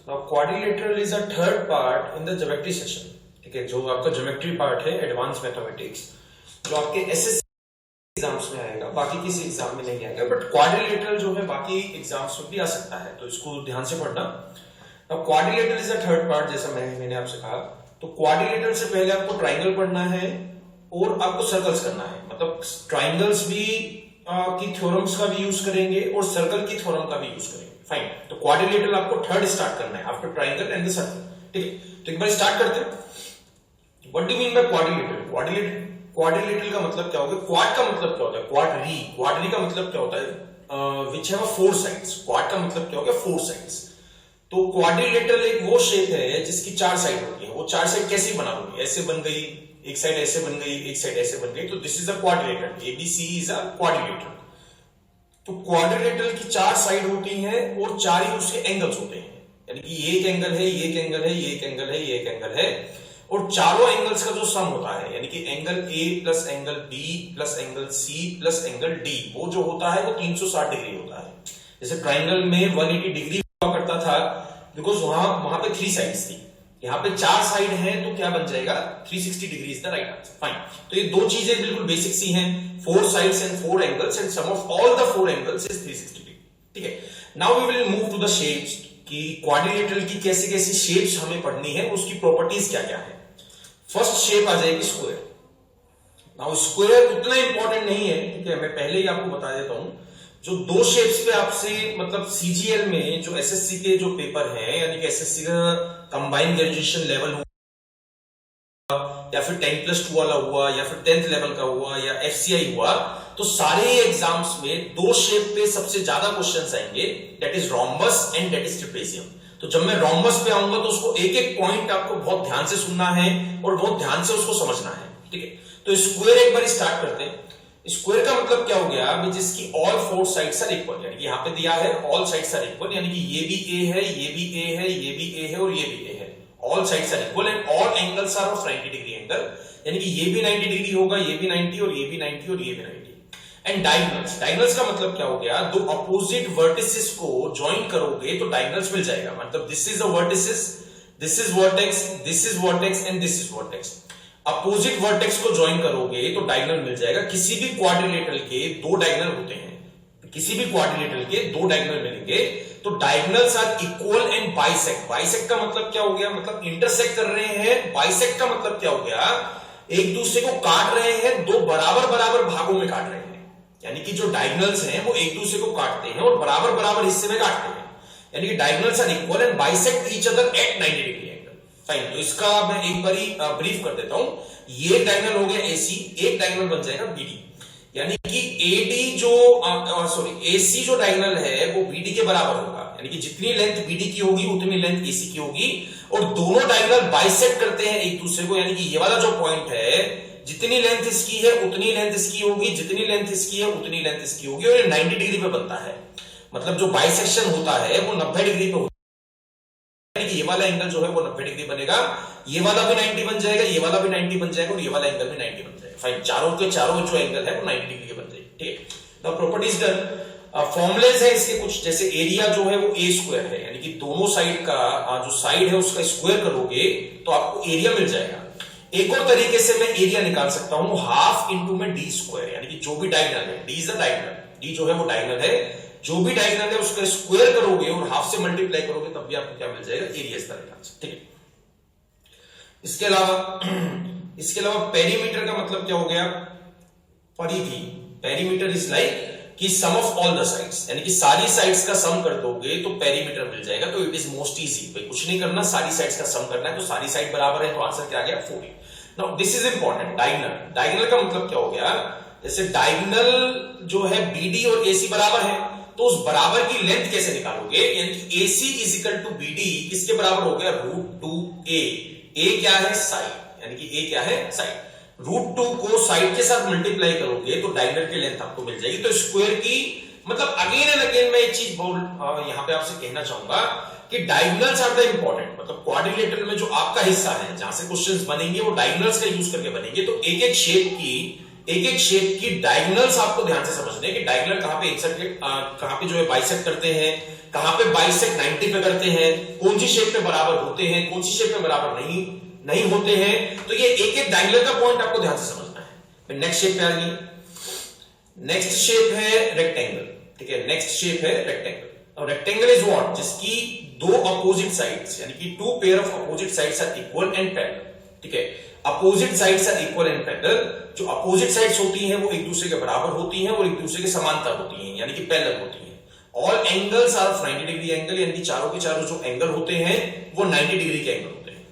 Now quadrilateral is a third part in the geometry session. ठीक है, जो आपका ज्योमेट्री पार्ट है एडवांस मैथमेटिक्स, जो आपके एसएससी एग्जाम्स में आएगा, बाकी किसी एग्जाम में नहीं आएगा, बट क्वाड्रिलेटरल जो है बाकी एग्जाम्स में भी आ सकता है, तो इसको ध्यान से पढ़ना। अब quadrilateral is a third part, जैसा मैंने आपसे कहा। तो क्वाड्रिलेटरल से पहले आपको ट्राइंगल पढ़ना है और आपको सर्कल्स करना है, मतलब ट्राइंगल्स भी की थ्योरम्स का भी यूज करेंगे और सर्कल की थ्योरम का भी यूज करेंगे। फाइन, तो क्वाड्रिलेटरल आपको थर्ड स्टार्ट करना है after triangle and the circle. ठीक है, तो एक बार स्टार्ट करते हैं। What do mean by quadrilateral? Quadrilateral का मतलब क्या होगा? क्वाड का मतलब क्या होता है? क्वाड्री का मतलब क्या होता है? Which have four sides. Quad का मतलब क्या होगा? Four sides. तो क्वाड्रिलेटरल एक वो शेप है जिसकी चार साइड होती है। वो चार साइड कैसे बना होगी? ऐसे बन गई, एक साइड ऐसे बन गई, एक साइड ऐसे बन गई, तो this is a quadrilateral. ABC is a quadrilateral. तो क्वाड्रिलेटरल की चार साइड होती हैं और चार ही उसके एंगल्स होते हैं, यानी कि ये एक एंगल है, ये एक एंगल है, ये एक एंगल है, ये एक एंगल है, और चारों एंगल्स का जो सम होता है, यानी कि angle A plus angle B plus angle C plus angle D, वो जो होता है वो 360 डिग्री होता है। जैसे ट्राइंगल में 180 डिग्री हुआ करता था, बिकॉज वहां पे थ्री साइड्स थी। यहाँ पे चार साइड है तो क्या बन जाएगा? 360 degree is the right answer. Fine, तो ये दो चीजें बिल्कुल बेसिक सी हैं, four sides and four angles, and sum of all the four angles is 360 degree. ठीक है, now we will move to the shapes, कि क्वाड्रिलेटरल की कैसी कैसी शेप्स हमें पढ़नी है, उसकी प्रॉपर्टीज क्या क्या है। फर्स्ट शेप आ जाएगी स्क्वायर। नाउ स्क्वायर उतना इंपॉर्टेंट नहीं है, ठीक है, मैं पहले ही आपको बता देता हूं। जो दो शेप्स पे आपसे, मतलब सीजीएल में जो एसएससी के जो पेपर है, यानी कि एसएससी का कंबाइंड ग्रेजुएशन लेवल हुआ, या फिर 10+2 वाला हुआ, या फिर 10th लेवल का हुआ, या एफसीआई हुआ, तो सारे एग्जाम्स में दो शेप पे सबसे ज्यादा क्वेश्चंस आएंगे, that is rhombus and that is trapezium. तो जब मैं रोम्बस पे आऊंगा तो उसको एक एक पॉइंट आपको बहुत ध्यान से सुनना है और बहुत ध्यान से उसको समझना है। ठीक है, तो स्क्वायर एक बार स्टार्ट करते हैं। स्क्वायर का मतलब क्या हो गया? जिसकी all four sides are equal, यानी कि यहां पे दिया है ऑल साइड्स आर इक्वल, यानी कि ये भी ए है, ये भी ए है, ये भी ए है और ये भी ए है। All sides are equal and all angles are of 90 degree angle, यानी कि ये भी 90 डिग्री होगा, ये भी 90 और ये भी 90 और ये भी 90। एंड डायगोनल्स, डायगोनल्स का मतलब क्या हो गया? दो अपोजिट वर्टिसेस को ज्वाइन करोगे तो डायगोनल्स मिल जाएगा। मतलब this is a vertices, this is vertex, this is vertex and this is vertex. Opposite vertex को ज्वाइन करोगे तो डायगोनल मिल जाएगा। किसी भी क्वाड्रिलेटरल के दो डायगोनल होते हैं, किसी भी क्वाड्रिलेटरल के दो डायगोनल मिलेंगे, तो diagonals are equal and bisect. Bisect का मतलब क्या हो गया? मतलब इंटरसेक्ट कर रहे हैं। बाइसेक्ट का मतलब क्या हो गया? एक दूसरे को काट रहे हैं, दो बराबर बराबर भागों में काट रहे हैं, यानी कि जो डायगोनल्स हैं वो एक दूसरे को काटते हैं और बराबर बराबर हिस्से में काटते हैं, यानी कि diagonals are equal and bisect each other at 90 degree angle. Fine, तो इसका मैं एक बारी ब्रीफ कर देता हूं। ये एक डायगोनल हो गया एसी, एक डायगोनल बन जाएगा बीडी, यानी कि एडी जो एसी जो डायगोनल है वो बीडी के बराबर होगा, यानी कि जितनी लेंथ बीडी की होगी उतनी लेंथ एसी की होगी, और दोनों डायगोनल बाइसेक्ट करते हैं एक दूसरे को, यानी कि ये वाला जो पॉइंट है, जितनी लेंथ इसकी है उतनी लेंथ इसकी होगी, जितनी लेंथ इसकी है उतनी लेंथ इसकी होगी, और ये 90 डिग्री पे बनता है। मतलब जो बाइसेक्शन होता है वो 90 डिग्री पे होता है, यानी कि ये वाला एंगल जो है वो 90 डिग्री बनेगा, ये वाला भी 90 बन जाएगा, ये वाला भी 90 बन जाएगा और ये वाला एंगल भी 90 बन जाएगा। फाइन, चारों के चारों जो एंगल है वो 90 डिग्री के बन जाएंगे। ठीक है, नाउ प्रॉपर्टीज डन। फॉर्मुलेज है इसके कुछ, जैसे एरिया जो है वो ए स्क्वायर है, यानी कि दोनों साइड का जो साइड है उसका स्क्वायर करोगे तो आपको एरिया मिल जाएगा। एक और तरीके से मैं एरिया निकाल सकता हूं, हाफ इंटू में डी स्क्वायर, यानी कि जो भी डायगोनल है, D is the diagonal, D जो है वो डायगोनल है, जो भी डायगोनल है उसका स्क्वायर करोगे और हाफ से मल्टीप्लाई करोगे तब भी आपको क्या मिल जाएगा? Area is the right answer. ठीक है, इसके अलावा पेरीमीटर का मतलब क्या हो गया? परिधि। पेरीमीटर इज लाइक कि सम ऑफ ऑल द साइड्स, यानी कि सारी साइड्स का सम कर दोगे तो पेरीमीटर मिल जाएगा। तो इट इज मोस्ट इजी, भाई कुछ नहीं करना, सारी साइड्स का सम करना है, तो सारी साइड बराबर है तो आंसर क्या आ गया? 40। Now this is important, diagonal. Diagonal का मतलब क्या हो गया? जैसे डायगोनल जो है बीडी और एसी बराबर है, तो उस बराबर की लेंथ कैसे निकालोगे? यानी कि AC is equal to BD किसके बराबर हो गया? √2a। ए क्या है? साइड, यानी कि ए क्या है? साइड। √2 को साइड के साथ मल्टीप्लाई करोगे तो डायगोनल की लेंथ आपको मिल जाएगी। तो स्क्वायर की मतलब अगेन एंड अगेन मैं एक चीज यहां पे आपसे कहना चाहूंगा कि डायगोनल्स आर द इंपॉर्टेंट। मतलब क्वाड्रिलेटरल में जो आपका हिस्सा है, जहां से क्वेश्चंस बनेंगे वो डायगोनल्स का यूज करके बनेंगे। तो एक एक शेप की एक एक शेप की डायगोनल्स आपको ध्यान से समझने कि डायगोनल कहां पे इंटरसेक्ट, कहां पे जो है बाइसेक्ट करते हैं, कहां पे बाइसेक्ट 90 पे करते हैं, कौन सी शेप पे बराबर होते हैं, कौन सी शेप पे बराबर नहीं होते हैं। तो ये एक एक डायगोनल का पॉइंट आपको ध्यान से समझना है। नेक्स्ट शेप पे आ गई, नेक्स्ट शेप है रेक्टेंगल। ठीक है, नेक्स्ट शेप है रेक्टेंगल। और रेक्टेंगल इज व्हाट, जिसकी दो अपोजिट साइड्स यानी कि two pair of opposite sides are equal and parallel. ठीक है, opposite sides are equal and parallel. जो अपोजिट साइड्स होती हैं वो एक दूसरे के बराबर होती हैं और एक दूसरे के समांतर होती हैं यानी कि पैरेलल होती हैं। All angles are 90 degree angle, यानी कि चारों के चारों जो एंगल होते हैं वो 90 डिग्री के एंगल होते हैं।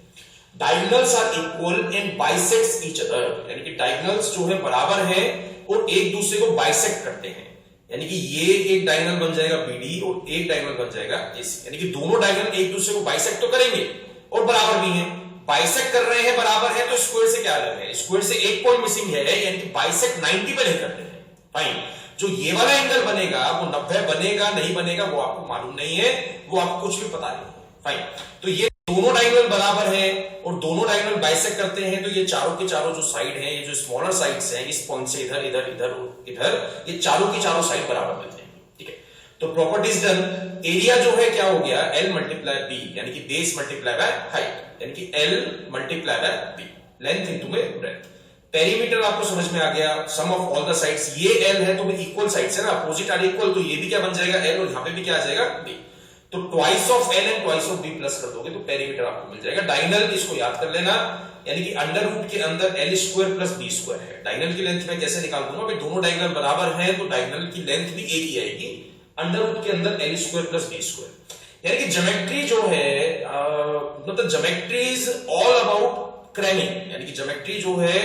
Diagonals are equal and bisects each other, यानी कि डायगोनल्स जो है बराबर हैं और एक दूसरे को बाइसेक्ट करते हैं, यानी कि ये एक डायगोनल बन जाएगा बीडी और एक डायगोनल बन जाएगा एसी, यानी कि दोनों डायगोनल एक दूसरे को बाइसेक्ट तो करेंगे और बराबर भी हैं। बाइसेक्ट कर रहे हैं, बराबर है, तो स्क्वायर से क्या अलग है, स्क्वायर से एक पॉइंट मिसिंग है, यानी कि बाइसेक्ट 90 पे नहीं करते हैं। फाइन, जो ये वाला एंगल बनेगा वो 90 बनेगा नहीं बनेगा वो आपको मालूम नहीं है, वो आपको कुछ भी पता नहीं है। फाइन, तो ये दोनों डायगोनल बराबर हैं और दोनों डायगोनल बाइसेक्ट करते हैं, तो ये चारों के चारों जो साइड हैं, ये जो स्मॉलर साइड्स हैं, इस पॉइंट से इधर इधर इधर इधर, ये चारों की चारों साइड बराबर मिल जाएंगे। ठीक है, तो प्रॉपर्टीज डन। एरिया जो है क्या हो गया, L मल्टीप्लाई B, यानी कि बेस मल्टीप्लाई बाय हाइट, यानी कि L multiply by B, length into में ब्रेड्थ। पेरीमीटर आपको समझ में आ गया, सम ऑफ ऑल द साइड्स, ये L है तो इक्वल साइड्स है ना, अपोजिट आर इक्वल, तो ये भी क्या बन जाएगा L और यहां पे भी क्या आ जाएगा B, तो twice of L and twice of B plus कर दोगे तो पेरीमीटर आपको मिल जाएगा। डायगोनल इसको याद कर लेना, यानी कि अंडर रूट के अंदर L square plus B square है। डायगोनल की लेंथ में कैसे निकाल दूंगा भाई, दोनों डायगोनल बराबर हैं तो डायगोनल की लेंथ भी एक ही आएगी, अंडर रूट के अंदर L square plus B square. यानी कि ज्योमेट्री जो है मतलब geometry is all about cramming, यानी कि ज्योमेट्री जो है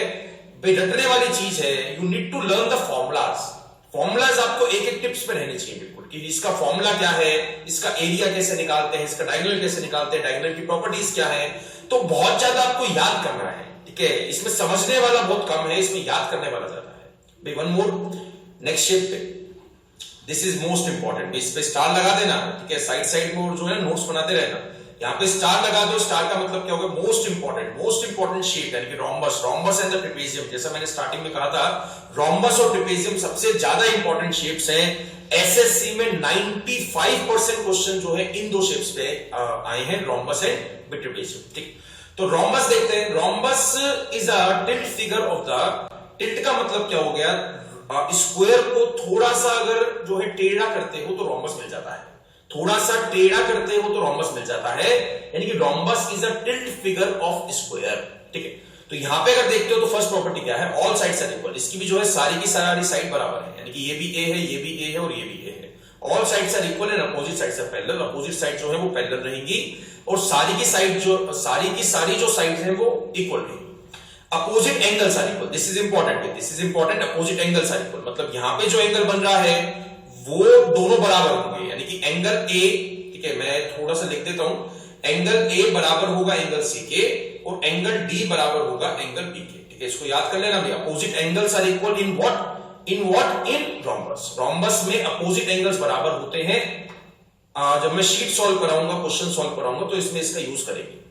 बेरटने वाली चीज है। You need to learn the formulas, formulas आपको एक एक टिप्स पे रहने चाहिए बिल्कुल, कि इसका फॉर्मूला क्या है, इसका एरिया कैसे निकालते हैं, इसका डायगोनल कैसे निकालते हैं, डायगोनल की प्रॉपर्टीज क्या है, तो बहुत ज्यादा आपको याद करना है। ठीक है, इसमें समझने वाला बहुत कम है, इसमें याद करने वाला ज्यादा है। भाई वन मोर, नेक्स्ट शेप पे, दिस इज मोस्ट इंपॉर्टेंट, इस पे स्टार लगा देना। ठीक है, साइड साइड में जो है नोट्स बनाते रहना, यहाँ पे स्टार लगा दो। स्टार का मतलब क्या होगा, मोस्ट इंपॉर्टेंट शेप, यानी कि rhombus, rhombus and the trapezium. जैसा मैंने स्टार्टिंग में कहा था, रोम्बस और ट्रेपेजियम सबसे ज्यादा इंपॉर्टेंट शेप्स हैं। एसएससी में 95% क्वेश्चन जो है इन दो शेप्स पे आए हैं, रोम्बस एंड ट्रेपेजियम। ठीक, तो रोम्बस देखते हैं। Rhombus is a tilt figure of the, tilt का मतलब क्या हो गया, स्क्वायर को थोड़ा सा अगर जो है टेढ़ा करते हो तो रोम्बस मिल जाता है, थोड़ा सा टेढ़ा करते हो तो रोम्बस मिल जाता है, यानी कि rhombus is a tilt figure of square. ठीक है, तो यहां पे अगर देखते हो तो फर्स्ट प्रॉपर्टी क्या है, ऑल साइड्स आर इक्वल। इसकी भी जो है सारी की सारी साइड बराबर है, यानी कि ये भी ए है, ये भी ए है और ये भी ए है। All sides are equal and opposite sides are parallel, opposite side जो है वो पैरेलल रहेंगी और सारी की साइड जो सारी जो साइड है वो इक्वल रहेंगी। Opposite angles are equal, this is important, opposite angles are equal, मतलब यहां पे जो एंगल बन रहा है वो दोनों बराबर होंगे, यानी कि एंगल ए, ठीक है मैं थोड़ा सा लिख देता हूं, एंगल ए बराबर होगा एंगल सी के और एंगल डी बराबर होगा एंगल बी के। ठीक है, इसको याद कर लेना भैया, opposite angles are equal in what, in rhombus. Rhombus में अपोजिट एंगल्स बराबर होते हैं। जब मैं शीट सॉल्व कराऊंगा, क्वेश्चन सॉल्व कराऊंगा तो इसमें इसका यूज करेंगे।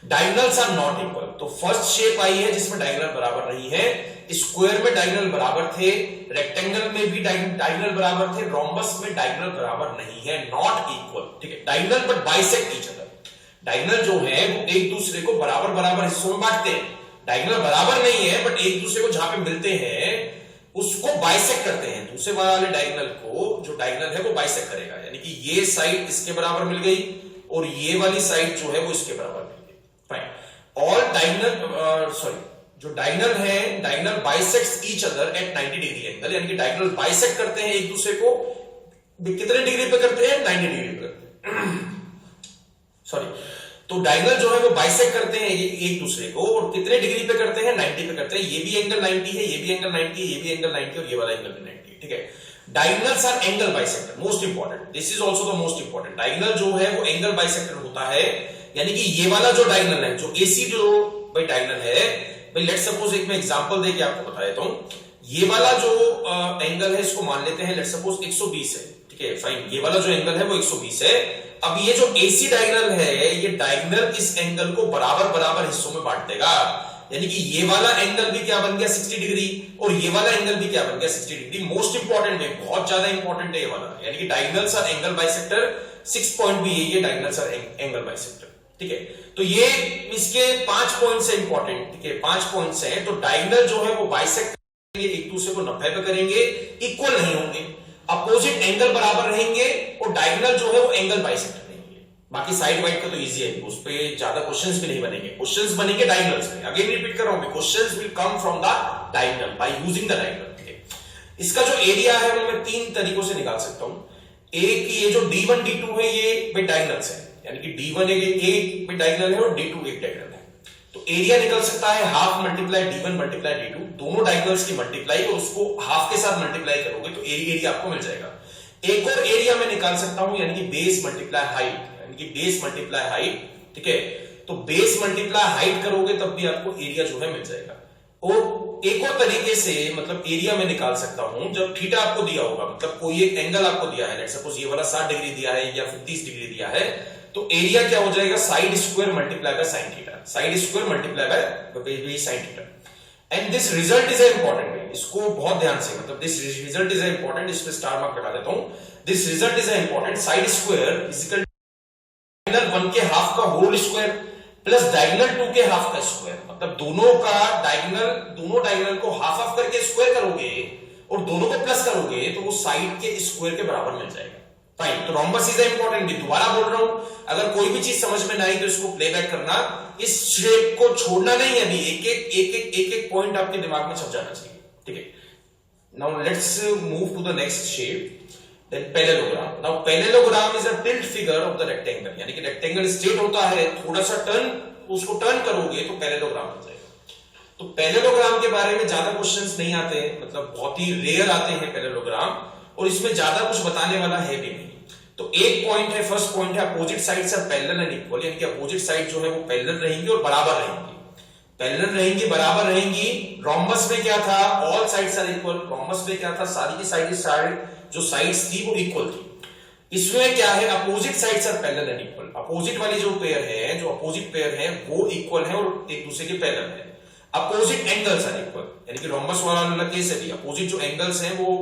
डायगोनल्स आर नॉट इक्वल, तो फर्स्ट शेप आई है जिसमें डायगोनल बराबर नहीं है। स्क्वायर में डायगोनल बराबर थे, रेक्टेंगल में भी डायगोनल बराबर थे, रोम्बस में डायगोनल बराबर नहीं है, नॉट इक्वल। ठीक है, diagonal but bisect each other. Diagonal जो है वो एक दूसरे को बराबर बराबर हिस्सों में बांटते हैं। डायगोनल बराबर नहीं है बट एक दूसरे को जहां पे मिलते हैं उसको बाइसेक्ट करते हैं, दूसरे वाले डायगोनल को, जो डायगोनल है वो बाइसेक्ट करेगा, यानी कि ये साइड इसके बराबर मिल गई और ये वाली साइड जो है वो इसके बराबर मिल गई। फाइन, ऑल डायगोनल जो डायगोनल है, diagonal bisects each other at 90 degree angle, यानी कि डायगोनल बाइसेक्ट करते हैं एक दूसरे को, कितने डिग्री पे करते हैं, 90 डिग्री पे करते हैं सॉरी। तो डायगोनल जो है वो बाइसेक्ट करते हैं एक दूसरे को और कितने डिग्री पे करते हैं, 90 पे करते हैं। ये भी एंगल 90 है, ये भी एंगल 90 है, ये भी एंगल 90 और ये वाला एंगल भी 90 है। ठीक है, diagonals R angle bisector, most important, this is also the most important. Diagonal जो है वो एंगल बाइसेक्टर होता है, यानी कि ये वाला जो डायगोनल है, जो एसी जो भाई डायगोनल है, भाई लेट्स सपोज एक मैं एग्जांपल देके आपको बता देता हूं। ये वाला जो एंगल है इसको मान लेते हैं लेट्स सपोज 120 है। ठीक है, फाइन, ये वाला जो एंगल है वो 120 है। अब ये जो एसी डायगोनल है, ये डायगोनल इस एंगल को बराबर बराबर हिस्सों में बांट देगा, यानी कि ये वाला एंगल भी क्या बन गया 60 डिग्री और ये वाला एंगल भी क्या बन गया 60 डिग्री। मोस्ट इंपॉर्टेंट है, बहुत ज्यादा इंपॉर्टेंट है ये वाला, यानी कि diagonals R angle bisector. 6 point भी यही है, डायगोनल्स आर एंगल बाइसेक्टर। ठीक है, तो ये इसके 5 पॉइंट्स है इंपॉर्टेंट। ठीक है, 5 पॉइंट्स हैं। तो डायगोनल जो है वो बाइसेक्ट करेंगे, एक दूसरे को 90 पे करेंगे, इक्वल नहीं होंगे, अपोजिट एंगल बराबर रहेंगे और डायगोनल जो है वो एंगल बाइसेक्टर रहेंगे। बाकी साइड वाइड का तो इजी है, उस पे ज्यादा क्वेश्चंस भी नहीं बनेंगे। क्वेश्चंस बनेंगे डायगोनल्स में। अगेन रिपीट कर रहा हूं, questions will come from the diagonal by using the diagonal. ठीक है, इसका जो एरिया है वो मैं 3 तरीकों से निकाल सकता हूं। एक ये जो D1 D2 है ये डायगोनल्स है, यानी कि D1 एक डायगोनल है और D2 एक डायगोनल है। तो एरिया निकल सकता है half multiply D1 multiply D2, दोनों डायगोनल्स की मल्टीप्लाई और उसको हाफ के साथ मल्टीप्लाई करोगे तो एरिया आपको मिल जाएगा। एक और एरिया मैं निकाल सकता हूं, यानी कि बेस मल्टीप्लाई हाइट, यानी कि बेस मल्टीप्लाई हाइट। ठीक है, तो बेस मल्टीप्लाई हाइट करोगे तब भी आपको एरिया जो है मिल जाएगा। और एक और तरीके से मतलब एरिया में निकाल सकता हूं, जब थीटा आपको दिया होगा, मतलब कोई एक एंगल आपको दिया है, लेट्स सपोज ये वाला 60 डिग्री दिया है या फिर 30 डिग्री दिया है, तो एरिया क्या हो जाएगा side square multiply by sine theta, side square multiply by sine theta. And this result is important है, इसको बहुत ध्यान से, मतलब दिस रिजल्ट इज इंपॉर्टेंट, इस पे स्टार मार्क लगा देता हूं। This result is important, side square is equal to diagonal 1 के हाफ का होल स्क्वायर प्लस डायगोनल 2 के हाफ का स्क्वायर। मतलब दोनों डायगोनल को हाफ हाफ करके स्क्वायर करोगे और दोनों को प्लस करोगे तो वो साइड के स्क्वायर के बराबर मिल जाएगा। फाइन, तो रोम्बस इज इंपॉर्टेंट। दोबारा बोल रहा हूं, अगर कोई भी चीज समझ में ना आई तो इसको प्लेबैक करना, इस शेप को छोड़ना नहीं है, अभी एक एक पॉइंट आपके दिमाग में छप जाना चाहिए। ठीक है, now let's move to the next shape, then parallelogram. Now parallelogram is a tilt figure of the rectangle, यानी कि रेक्टेंगल स्ट्रेट होता है, थोड़ा सा टर्न, उसको टर्न करोगे तो पैरेललोग्राम हो जाएगा। तो पैरेललोग्राम के बारे में ज्यादा क्वेश्चंस नहीं आते हैं, मतलब बहुत ही रेयर आते हैं पैरेललोग्राम, और इसमें ज्यादा कुछ बताने वाला है भी नहीं। तो एक पॉइंट है, फर्स्ट पॉइंट है opposite sides are parallel and equal, यानी कि अपोजिट साइड जो है वो पैरेलल रहेंगी और बराबर रहेंगी, पैरेलल रहेंगी, बराबर रहेंगी। रोम्बस में क्या था, all sides are equal. Rhombus में क्या था, सारी की साइड जो साइड्स थी वो इक्वल थी। इसमें क्या है, opposite sides are parallel and equal, opposite वाली जो पेयर है, जो अपोजिट पेयर है वो इक्वल है और एक दूसरे के पैरेलल है। अपोजिट एंगल्स आर इक्वल, यानी कि रोम्बस वाला केस है भी, अपोजिट जो एंगल्स हैं वो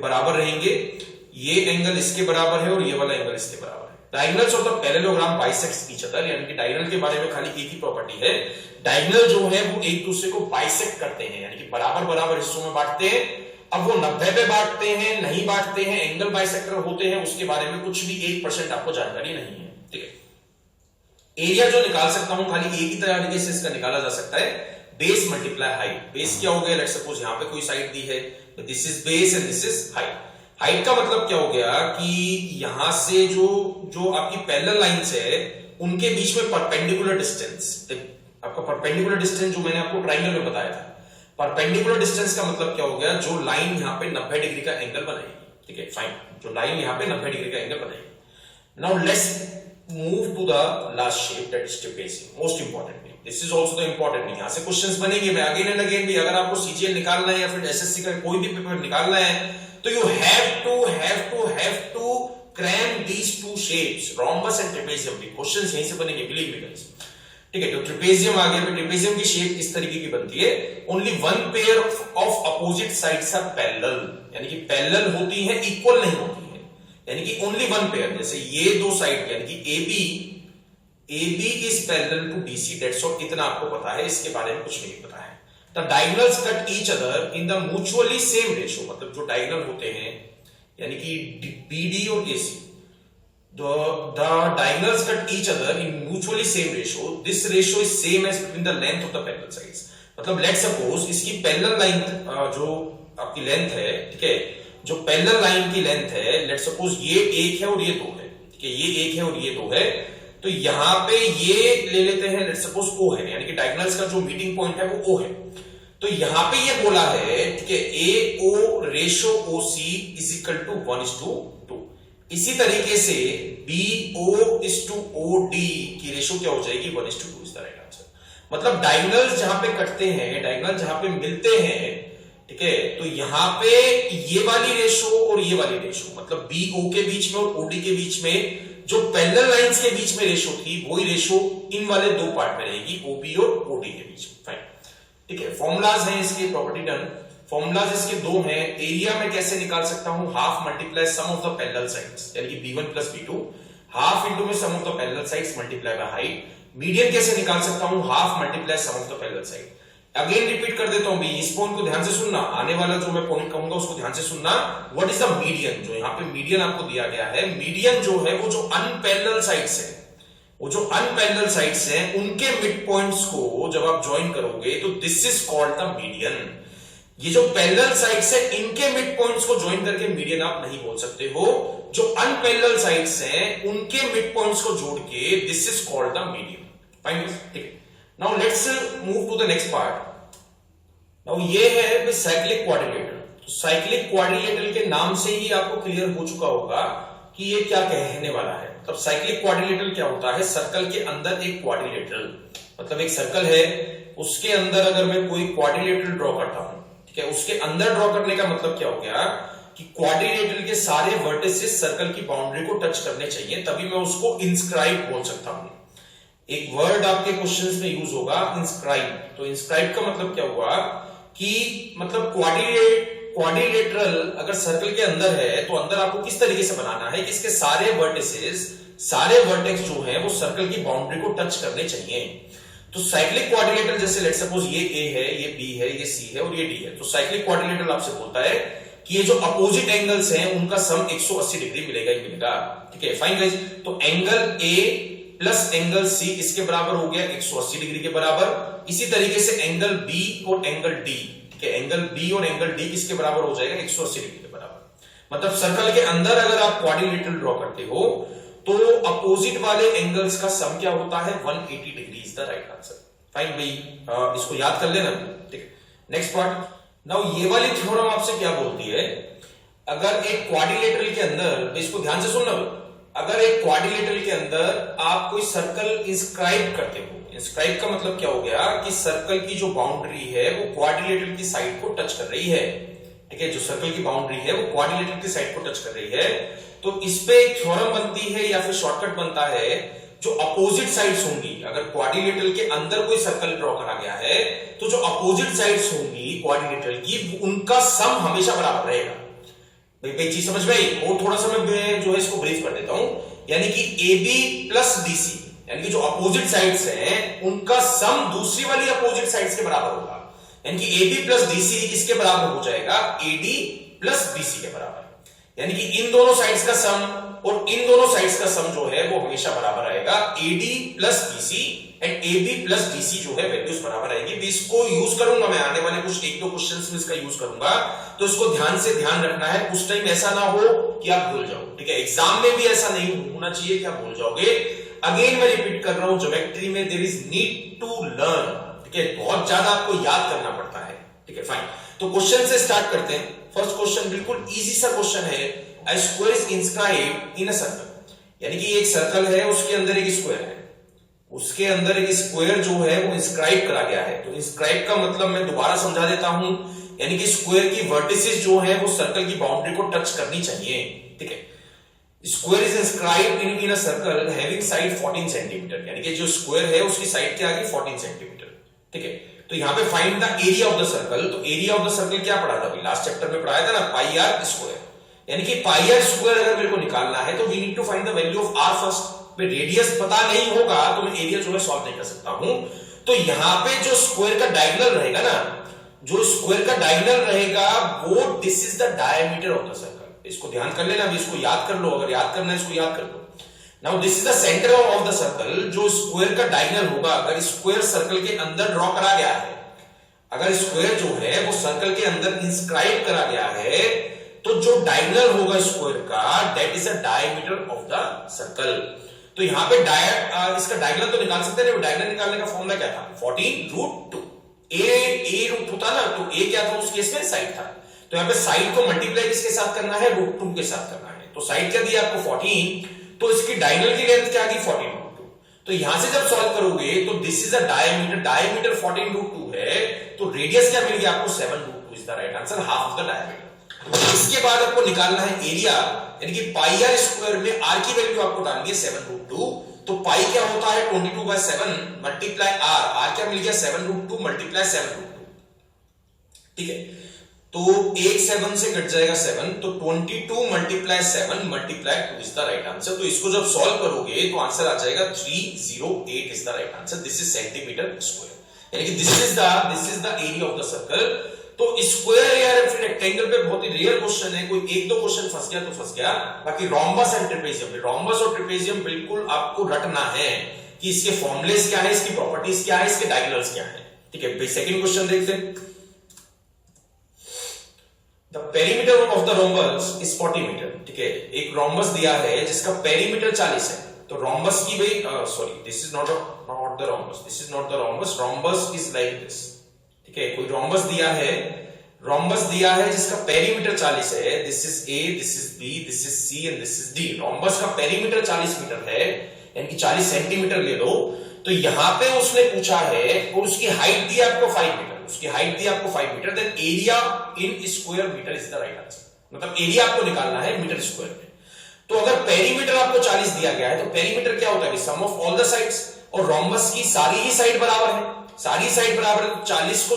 बराबर रहेंगे, ये एंगल इसके बराबर है और ये वाला एंगल इसके बराबर है। Diagonals of the parallelogram bisect each other, यानी कि डायगोनल के बारे में खाली एक ही प्रॉपर्टी है, डायगोनल जो है वो एक दूसरे को बाइसेक्ट करते हैं, यानी कि बराबर बराबर हिस्सों में बांटते हैं। अब वो 90 पे बांटते हैं, नहीं बांटते हैं, एंगल बाइसेक्टर होते हैं, उसके बारे में कुछ भी 1% आपको जानकारी नहीं है। ठीक है, एरिया जो निकाल सकता हूं खाली एक ही तरीके से इसका निकाला जा सकता है, बेस मल्टीप्लाई हाइट। बेस क्या हो गया, लेट्स सपोज यहां पे कोई साइड दी है, this is base and this is height. Height का मतलब क्या हो गया कि यहां से जो आपकी पैरेलल लाइंस है उनके बीच में परपेंडिकुलर डिस्टेंस, आपका परपेंडिकुलर डिस्टेंस जो मैंने आपको ट्रायंगल में बताया था, परपेंडिकुलर डिस्टेंस का मतलब क्या हो गया, जो लाइन यहां पे 90 डिग्री का एंगल बनाएगी। ठीक है, फाइन, जो लाइन यहां पे 90 डिग्री का एंगल बनाएगी। Now let's move to the last shape, that is trapezium, most important. This is also the important, यहां से क्वेश्चंस बनेंगे। मैं अगेन एंड अगेन भी, अगर आपको सीजीएल निकालना है या फिर एसएससी का कोई भी पेपर निकालना है तो you have to cram these two shapes, rhombus and trapezium. Questions यहीं से बनेंगे, बिलीव मी गाइस। ठीक है, तो ट्रेपेजियम आ गया। तो ट्रेपेजियम की शेप इस तरीके की बनती है, only one pair of opposite sides are parallel, यानी कि पैरेलल होती है, इक्वल नहीं होती है, यानी कि ओनली वन पेयर। जैसे ये दो साइड, यानी कि AB is parallel to BC, that's all, इतना आपको पता है, इसके बारे में कुछ नहीं पता है। The diagonals cut each other in the mutually same ratio, मतलब जो डायगोनल होते हैं यानी कि BD और AC, the diagonals cut each other in mutually same ratio. This ratio is same as between the length of the parallel sides. मतलब let's suppose इसकी parallel line जो आपकी लेंथ है, ठीक है, जो पैरेलल लाइन की लेंथ है, let's suppose ये 1 है और ये 2 है, ठीक है, ये 1 है और ये 2 है, तो यहां पे ये ले लेते हैं, let's suppose O है, यानी कि डायगोनल्स का जो मीटिंग पॉइंट है वो O है। तो यहां पे ये बोला है, ठीक है, AO ratio OC is equal to 1:2। इसी तरीके से BO:OD की रेशियो क्या हो जाएगी, 1:2 इज द राइट आंसर। मतलब डायगोनल्स जहां पे कटते हैं, डायगोनल जहां पे मिलते हैं, ठीक है, तो यहां पे ये वाली रेशियो और ये वाली रेशियो, मतलब BO के बीच में और OD के बीच में जो पैरेलल लाइंस के बीच में रेशियो थी, वही रेशियो इन वाले दो पार्ट में रहेगी, OB और OD के बीच में। फाइन। ठीक है, फॉर्मूलाज हैं इसके, प्रॉपर्टी डन। फॉर्मूलाज इसके दो हैं। एरिया में कैसे निकाल सकता हूं, half multiply sum of the parallel sides, यानी कि b1 plus b2, half into में sum of the parallel sides multiply by height. Median कैसे निकाल सकता हूं, half multiply sum of the parallel side. Again repeat कर देता हूं भी, इस पॉइंट को ध्यान से सुनना, आने वाला जो मैं पॉइंट कहूंगा उसको ध्यान से सुनना। व्हाट इज द मीडियन, जो यहाँ पे मीडियन आपको दिया गया है, मीडियन जो है वो जो अनपैरेलल साइड्स है, वो जो अनपैरेलल साइड्स हैं उनके मिड पॉइंट्स को जब आप ज्वाइन करोगे तो this is called the median. ये जो पैरेलल साइड्स है इनके मिड पॉइंट्स को ज्वाइन करके मीडियन आप नहीं बोल सकते हो, जो अनपैरेलल साइड्स हैं उनके मिड पॉइंट्स को जोड़ के this is called the median. Fine, ठीक है। Now let's move to the next part. Now ये है साइक्लिक क्वाड्रिलेटरल। तो साइक्लिक क्वाड्रिलेटरल के नाम से ही आपको क्लियर हो चुका होगा कि ये क्या कहने वाला है। तब साइक्लिक क्वाड्रिलेटरल क्या होता है, सर्कल के अंदर एक क्वाड्रिलेटरल, मतलब एक सर्कल है उसके अंदर अगर मैं कोई क्वाड्रिलेटरल ड्रॉ करता हूं, ठीक है, उसके अंदर ड्रॉ करने का मतलब क्या हो गया कि क्वाड्रिलेटरल के सारे वर्टिसेस सर्कल की बाउंड्री को टच करने चाहिए, तभी मैं उसको इंस्क्राइब बोल सकता हूं। एक वर्ड आपके क्वेश्चंस में यूज होगा, इंस्क्राइब। तो इंस्क्राइब का मतलब क्या हुआ कि मतलब क्वाड्रिलेटरल अगर सर्कल के अंदर है तो अंदर आपको किस तरीके से बनाना है कि इसके सारे वर्टिसेस, सारे वर्टेक्स जो है वो सर्कल की बाउंड्री को टच करने चाहिए। तो साइक्लिक क्वाड्रिलेटरल जैसे लेट्स सपोज ये ए है, ये बी है, ये सी है और ये डी है, तो साइक्लिक क्वाड्रिलेटरल आपसे बोलता है कि ये जो अपोजिट एंगल्स हैं उनका सम 180 डिग्री मिलेगा ही मिलेगा। ठीक है, फाइन गाइस। तो angle A plus angle C इसके बराबर हो गया 180 डिग्री के बराबर। इसी तरीके से एंगल बी और एंगल डी, ठीक है, एंगल बी और एंगल डी किसके बराबर हो जाएगा, 180 डिग्री के बराबर। मतलब सर्कल के अंदर अगर आप क्वाड्रिलेटरल ड्रॉ करते हो तो अपोजिट वाले एंगल्स का सम क्या होता है, 180 degree is the right answer. Fine भाई, इसको याद कर लेना। ठीक है, नेक्स्ट पार्ट। नाउ ये वाली थ्योरम आपसे क्या बोलती है, अगर एक क्वाड्रिलेटरल के अंदर, इसको ध्यान से सुनना, अगर एक क्वाड्रिलेटरल के अंदर आप कोई सर्कल इंस्क्राइब करते हो, इंस्क्राइब का मतलब क्या हो गया कि सर्कल की जो बाउंड्री है वो क्वाड्रिलेटरल की साइड को टच कर रही है। ठीक है, जो सर्कल की बाउंड्री है वो क्वाड्रिलेटरल की साइड को टच कर रही है, तो इस पे एक थ्योरम बनती है या फिर शॉर्टकट बनता है, जो अपोजिट साइड्स होंगी, अगर क्वाड्रिलेटरल के अंदर कोई सर्कल ड्रॉ करा गया है तो जो अपोजिट साइड्स होंगी क्वाड्रिलेटरल की, उनका सम हमेशा बराबर रहेगा। भाई चीज समझ में आई? और थोड़ा सा मैं जो है इसको ब्रीफ कर देता हूं, यानी कि ए बी प्लस डीसी, यानी कि जो अपोजिट साइड्स हैं उनका सम दूसरी वाली अपोजिट साइड्स के बराबर होगा, यानी कि ए बी प्लस डीसी किसके बराबर हो जाएगा, ए डी प्लस बीसी के बराबर। यानी कि इन दोनों साइड्स का सम और इन दोनों साइड्स का सम जो है वो हमेशा बराबर आएगा, A D plus BC and A B plus DC जो है वैल्यूज बराबर आएगी। इसको यूज करूंगा मैं आने वाले कुछ एक दो क्वेश्चंस में, इसका यूज करूंगा, तो इसको ध्यान से ध्यान रखना है। उस टाइम ऐसा ना हो कि आप भूल जाओ। ठीक है, एग्जाम में भी ऐसा नहीं होना चाहिए कि आप भूल जाओगे। अगेन मैं रिपीट कर रहा हूं, ज्योमेट्री में there is need to learn. ठीक है, बहुत ज्यादा आपको याद करना पड़ता है। ठीक है, फाइन। तो क्वेश्चन से स्टार्ट करते हैं। फर्स्ट क्वेश्चन बिल्कुल इजी सा क्वेश्चन है, a square is inscribed in a circle, यानी कि एक सर्कल है उसके अंदर एक स्क्वायर है, उसके अंदर एक स्क्वायर जो है वो इंस्क्राइब करा गया है। तो इंस्क्राइब का मतलब मैं दोबारा समझा देता हूं, यानी कि स्क्वायर की वर्टिसेस जो है वो सर्कल की बाउंड्री को टच करनी चाहिए। ठीक है, square is inscribed in a circle having side 14 centimetre, यानी कि जो स्क्वायर है उसकी साइड क्या आ गई, 14 सेंटीमीटर। ठीक है, तो यहां पे find the area of the circle. तो एरिया ऑफ द सर्कल क्या पढ़ा था अभी लास्ट चैप्टर में, पढ़ाया था ना, पाई आर स्क्वायर, यानी कि पाई आर स्क्वायर अगर मेरे को निकालना है तो we need to find the value of R first. Radius पता नहीं होगा तो मैं एरिया जो है सॉल्व नहीं कर सकता हूं। तो यहां पे जो स्क्वायर का डायगोनल रहेगा ना, जो स्क्वायर का डायगोनल रहेगा वो this is the diameter of the circle. इसको ध्यान कर लेना, अभी इसको याद कर लो, अगर याद करना है इसको याद कर लो। Now this is the centre of the circle. जो स्क्वायर का डायगोनल होगा, अगर स्क्वायर सर्कल के अंदर ड्रॉ करा गया है, अगर स्क्वायर जो है वो सर्कल के अंदर इंस्क्राइब करा गया है, तो जो डायगोनल होगा स्क्वायर का that is the diameter of the circle. तो यहां पे इसका डायगोनल तो निकाल सकते हैं, डायगोनल निकालने का फॉर्मूला क्या था, 14√2। ए रूट होता ना, तो ए क्या था उस केस में, साइड था। तो यहां पे साइड को मल्टीप्लाई किसके साथ करना है, √2 के साथ करना है। तो साइड क्या दिया आपको 14, तो इसकी डायगोनल की लेंथ क्या आ गई 14√2। तो यहां से जब सॉल्व करोगे तो this is the diameter, diameter 14√2 है, तो रेडियस क्या मिल गया आपको 7√2 is the right answer, half of the diameter. इसके बाद आपको निकालना है एरिया, यानी कि पाई आर स्क्वायर में आर की वैल्यू आपको डालनी है 7√2। तो पाई क्या होता है 22/7 मल्टीप्लाई आर, आर क्या मिल गया 7√2 मल्टीप्लाई 7√2। ठीक है, तो 1 7 से कट जाएगा 7, तो 22 multiply 7 multiply 2 is the right answer. तो इसको जब सॉल्व करोगे तो आंसर आ जाएगा 308 is the right answer. This is centimetre square, यानी कि this is the area of the circle. तो स्क्वायर या फिर रेक्टेंगल पे बहुत ही रेयर क्वेश्चन है, कोई एक दो क्वेश्चन फंस गया तो फंस गया। बाकी रोम्बस एंड ट्रेपेजियम, रोम्बस और ट्रेपेजियम बिल्कुल आपको रटना है कि इसके फॉर्मुलेस क्या है, इसकी प्रॉपर्टीज क्या है, इसके डायगोनल्स क्या है। ठीक है, सेकंड क्वेश्चन देखते हैं। The perimeter of the rhombus is 40 meter. ठीक है, एक रोम्बस दिया है जिसका पेरीमीटर 40 है। तो रोम्बस की भाई sorry, this is not the rhombus, this is not the rhombus, rhombus is like this. ठीक है, कोई रोम्बस दिया है जिसका पेरीमीटर 40 है। This is A, this is B, this is C and this is D. Rhombus का perimeter 40 meter है, यानी कि 40 सेंटीमीटर ले लो। तो यहां पे उसने पूछा है और उसकी हाइट दी आपको 5 मीटर, उसकी हाइट दी आपको 5 meter, then area in square meter is the right answer. मतलब एरिया आपको निकालना है मीटर स्क्वायर में। तो अगर पेरीमीटर आपको 40 दिया गया है तो पेरीमीटर क्या होता है, सम ऑफ ऑल द साइड्स, और रोम्बस की सारी ही साइड बराबर है, सारी साइड बराबर है। तो 40 को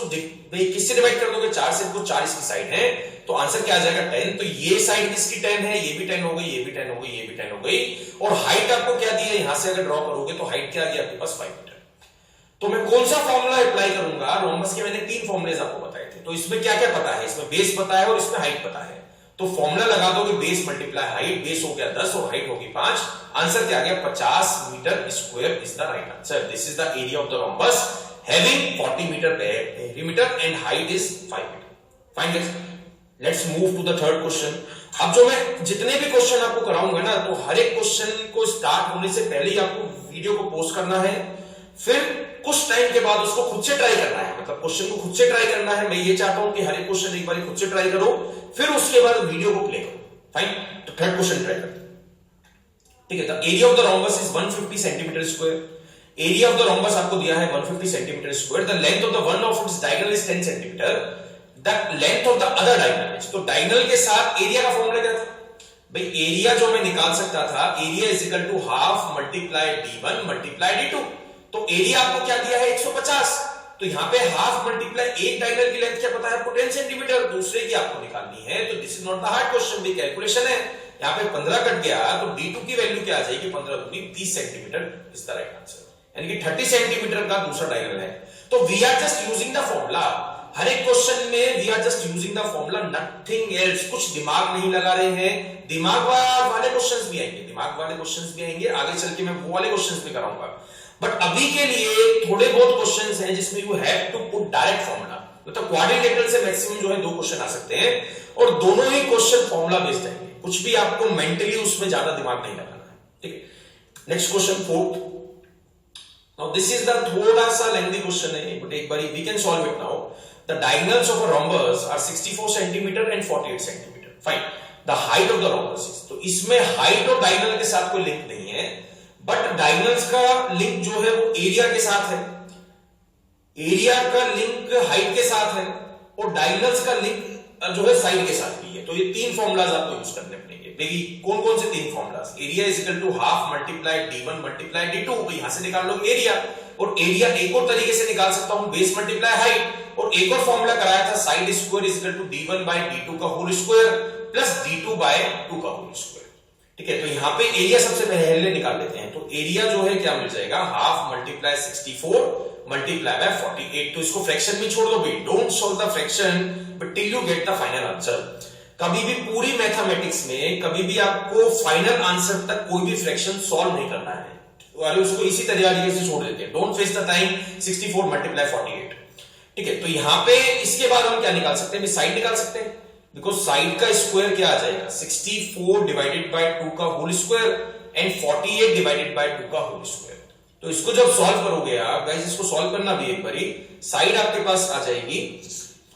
किससे डिवाइड कर दोगे, 4 से, तो 40 की साइड है, तो आंसर क्या आ जाएगा 10। तो ये साइड किसकी 10 है, ये भी 10 हो गई, ये भी 10 हो गई, ये भी 10 हो गई। और हाइट आपको क्या दी है, यहां से अगर ड्रॉ करोगे तो हाइट क्या दी आपके पास 5 मीटर। तो मैं कौन सा फॉर्मूला अप्लाई करूंगा, रोम्बस के मैंने 3 फॉर्मुलेज आपको बताए थे। तो इसमें क्या क्या पता है, इसमें बेस पता है और इसमें हाइट पता है। तो फॉर्मूला लगा दोगे, बेस मल्टीप्लाई हाइट, बेस हो गया 10 और हाइट होगी 5। आंसर क्या आ गया, 50 meter square is the right answer. This is the area of the rhombus having 40 meter perimeter and height is 5 meter. Fine guys, let's move to the third question. अब जो मैं जितने भी क्वेश्चन आपको कराऊंगा ना, तो हर एक क्वेश्चन को स्टार्ट होने से पहले ही आपको वीडियो को पोस्ट करना है, फिर कुछ टाइम के बाद उसको खुद से ट्राई करना है। मतलब क्वेश्चन को खुद से ट्राई करना है। मैं ये चाहता हूं कि हर एक क्वेश्चन एक बार खुद से ट्राई करो, फिर उसके बाद वीडियो को प्ले करो। फाइन, तो थर्ड क्वेश्चन ट्राई करते हैं। ठीक है, the area of the rhombus is 150 centimetre square. Area of the rhombus आपको दिया है 150 centimetre square. The length of the one of its diagonal is 10 centimetre. The length of the other diagonal is, तो diagonal के साथ area का formula क्या था भाई, एरिया जो मैं निकाल सकता था, area is equal to half multiply d1 multiply d2। तो एरिया आपको क्या दिया है 150। तो यहां पे हाफ मल्टीप्लाई एक डायगोनल की लेंथ क्या पता है आपको 10 सेंटीमीटर, दूसरे की आपको निकालनी है। तो this is not the hard question, भी कैलकुलेशन है। यहां पे 15 कट गया तो d2 की वैल्यू क्या आ जाएगी, 15 दूनी 30 centimetre is the right answer, यानी कि 30 सेंटीमीटर का दूसरा डायगोनल है। तो we are just using the formula. हर एक क्वेश्चन में we are just using the formula, nothing else. कुछ दिमाग नहीं लगा रहे हैं। दिमाग वाले क्वेश्चंस भी आएंगे, दिमाग वाले क्वेश्चंस भी आएंगे, आगे चल के मैं वो वाले क्वेश्चंस भी कराऊंगा। बट अभी के लिए थोड़े बहुत क्वेश्चंस हैं जिसमें you have to put direct formula. मतलब क्वाड्रिलेटरल से मैक्सिमम जो है 2 क्वेश्चन आ सकते हैं और दोनों ही क्वेश्चन फॉर्मूला बेस्ड आएंगे। कुछ भी आपको मेंटली उसमें ज्यादा दिमाग नहीं लगाना है। ठीक है, next question, fourth. Now this is the थोड़ा सा लेंथी क्वेश्चन है, बट एक बारी we can solve it now. The diagonals of a rhombus are 64 centimeter and 48 centimeter. Fine. The height of the rhombus is, तो इसमें height और diagonal के साथ कोई लिंक नहीं है, बट डायगोनल्स का लिंक जो है वो एरिया के साथ है, एरिया का लिंक हाइट के साथ है और डायगोनल्स का लिंक जो है साइड के साथ भी है। तो ये 3 फॉर्मुलाज आपको यूज करने पड़ेंगे। देखिए कौन कौन से 3 formulas, area is equal to half multiply d1 multiply d2। तो यहां से निकाल लो एरिया, और एरिया एक और तरीके से निकाल सकता हूं, बेस मल्टीप्लाई हाइट। और एक और फॉर्मूला कराया था, side square is equal to d1 by d2 का whole square plus d2 bye 2 का होल स्क्वायर। ठीक है, तो यहां पे एरिया सबसे पहले निकाल लेते हैं। तो एरिया जो है क्या मिल जाएगा, हाफ मल्टीप्लाई 64 मल्टीप्लाई बाय 48। तो इसको फ्रैक्शन में छोड़ दो भाई, don't solve the fraction but till you get the final answer. कभी भी पूरी मैथमेटिक्स में कभी भी आपको फाइनल आंसर तक कोई भी फ्रैक्शन सॉल्व नहीं करना है, वाले उसको इसी तरीके से छोड़ देते हैं। Don't waste the time 64 multiply 48। ठीक है, तो यहां पे इसके बाद हम क्या निकाल सकते हैं, साइड निकाल सकते हैं, बिकॉज साइड का स्क्वायर क्या आ जाएगा, 64 डिवाइडेड बाय 2 का whole square and 48 divided by 2 का होल स्क्वायर। तो इसको जब सॉल्व करोगे आप गाइस, इसको सॉल्व करना भी एक बारी, साइड आपके पास आ जाएगी,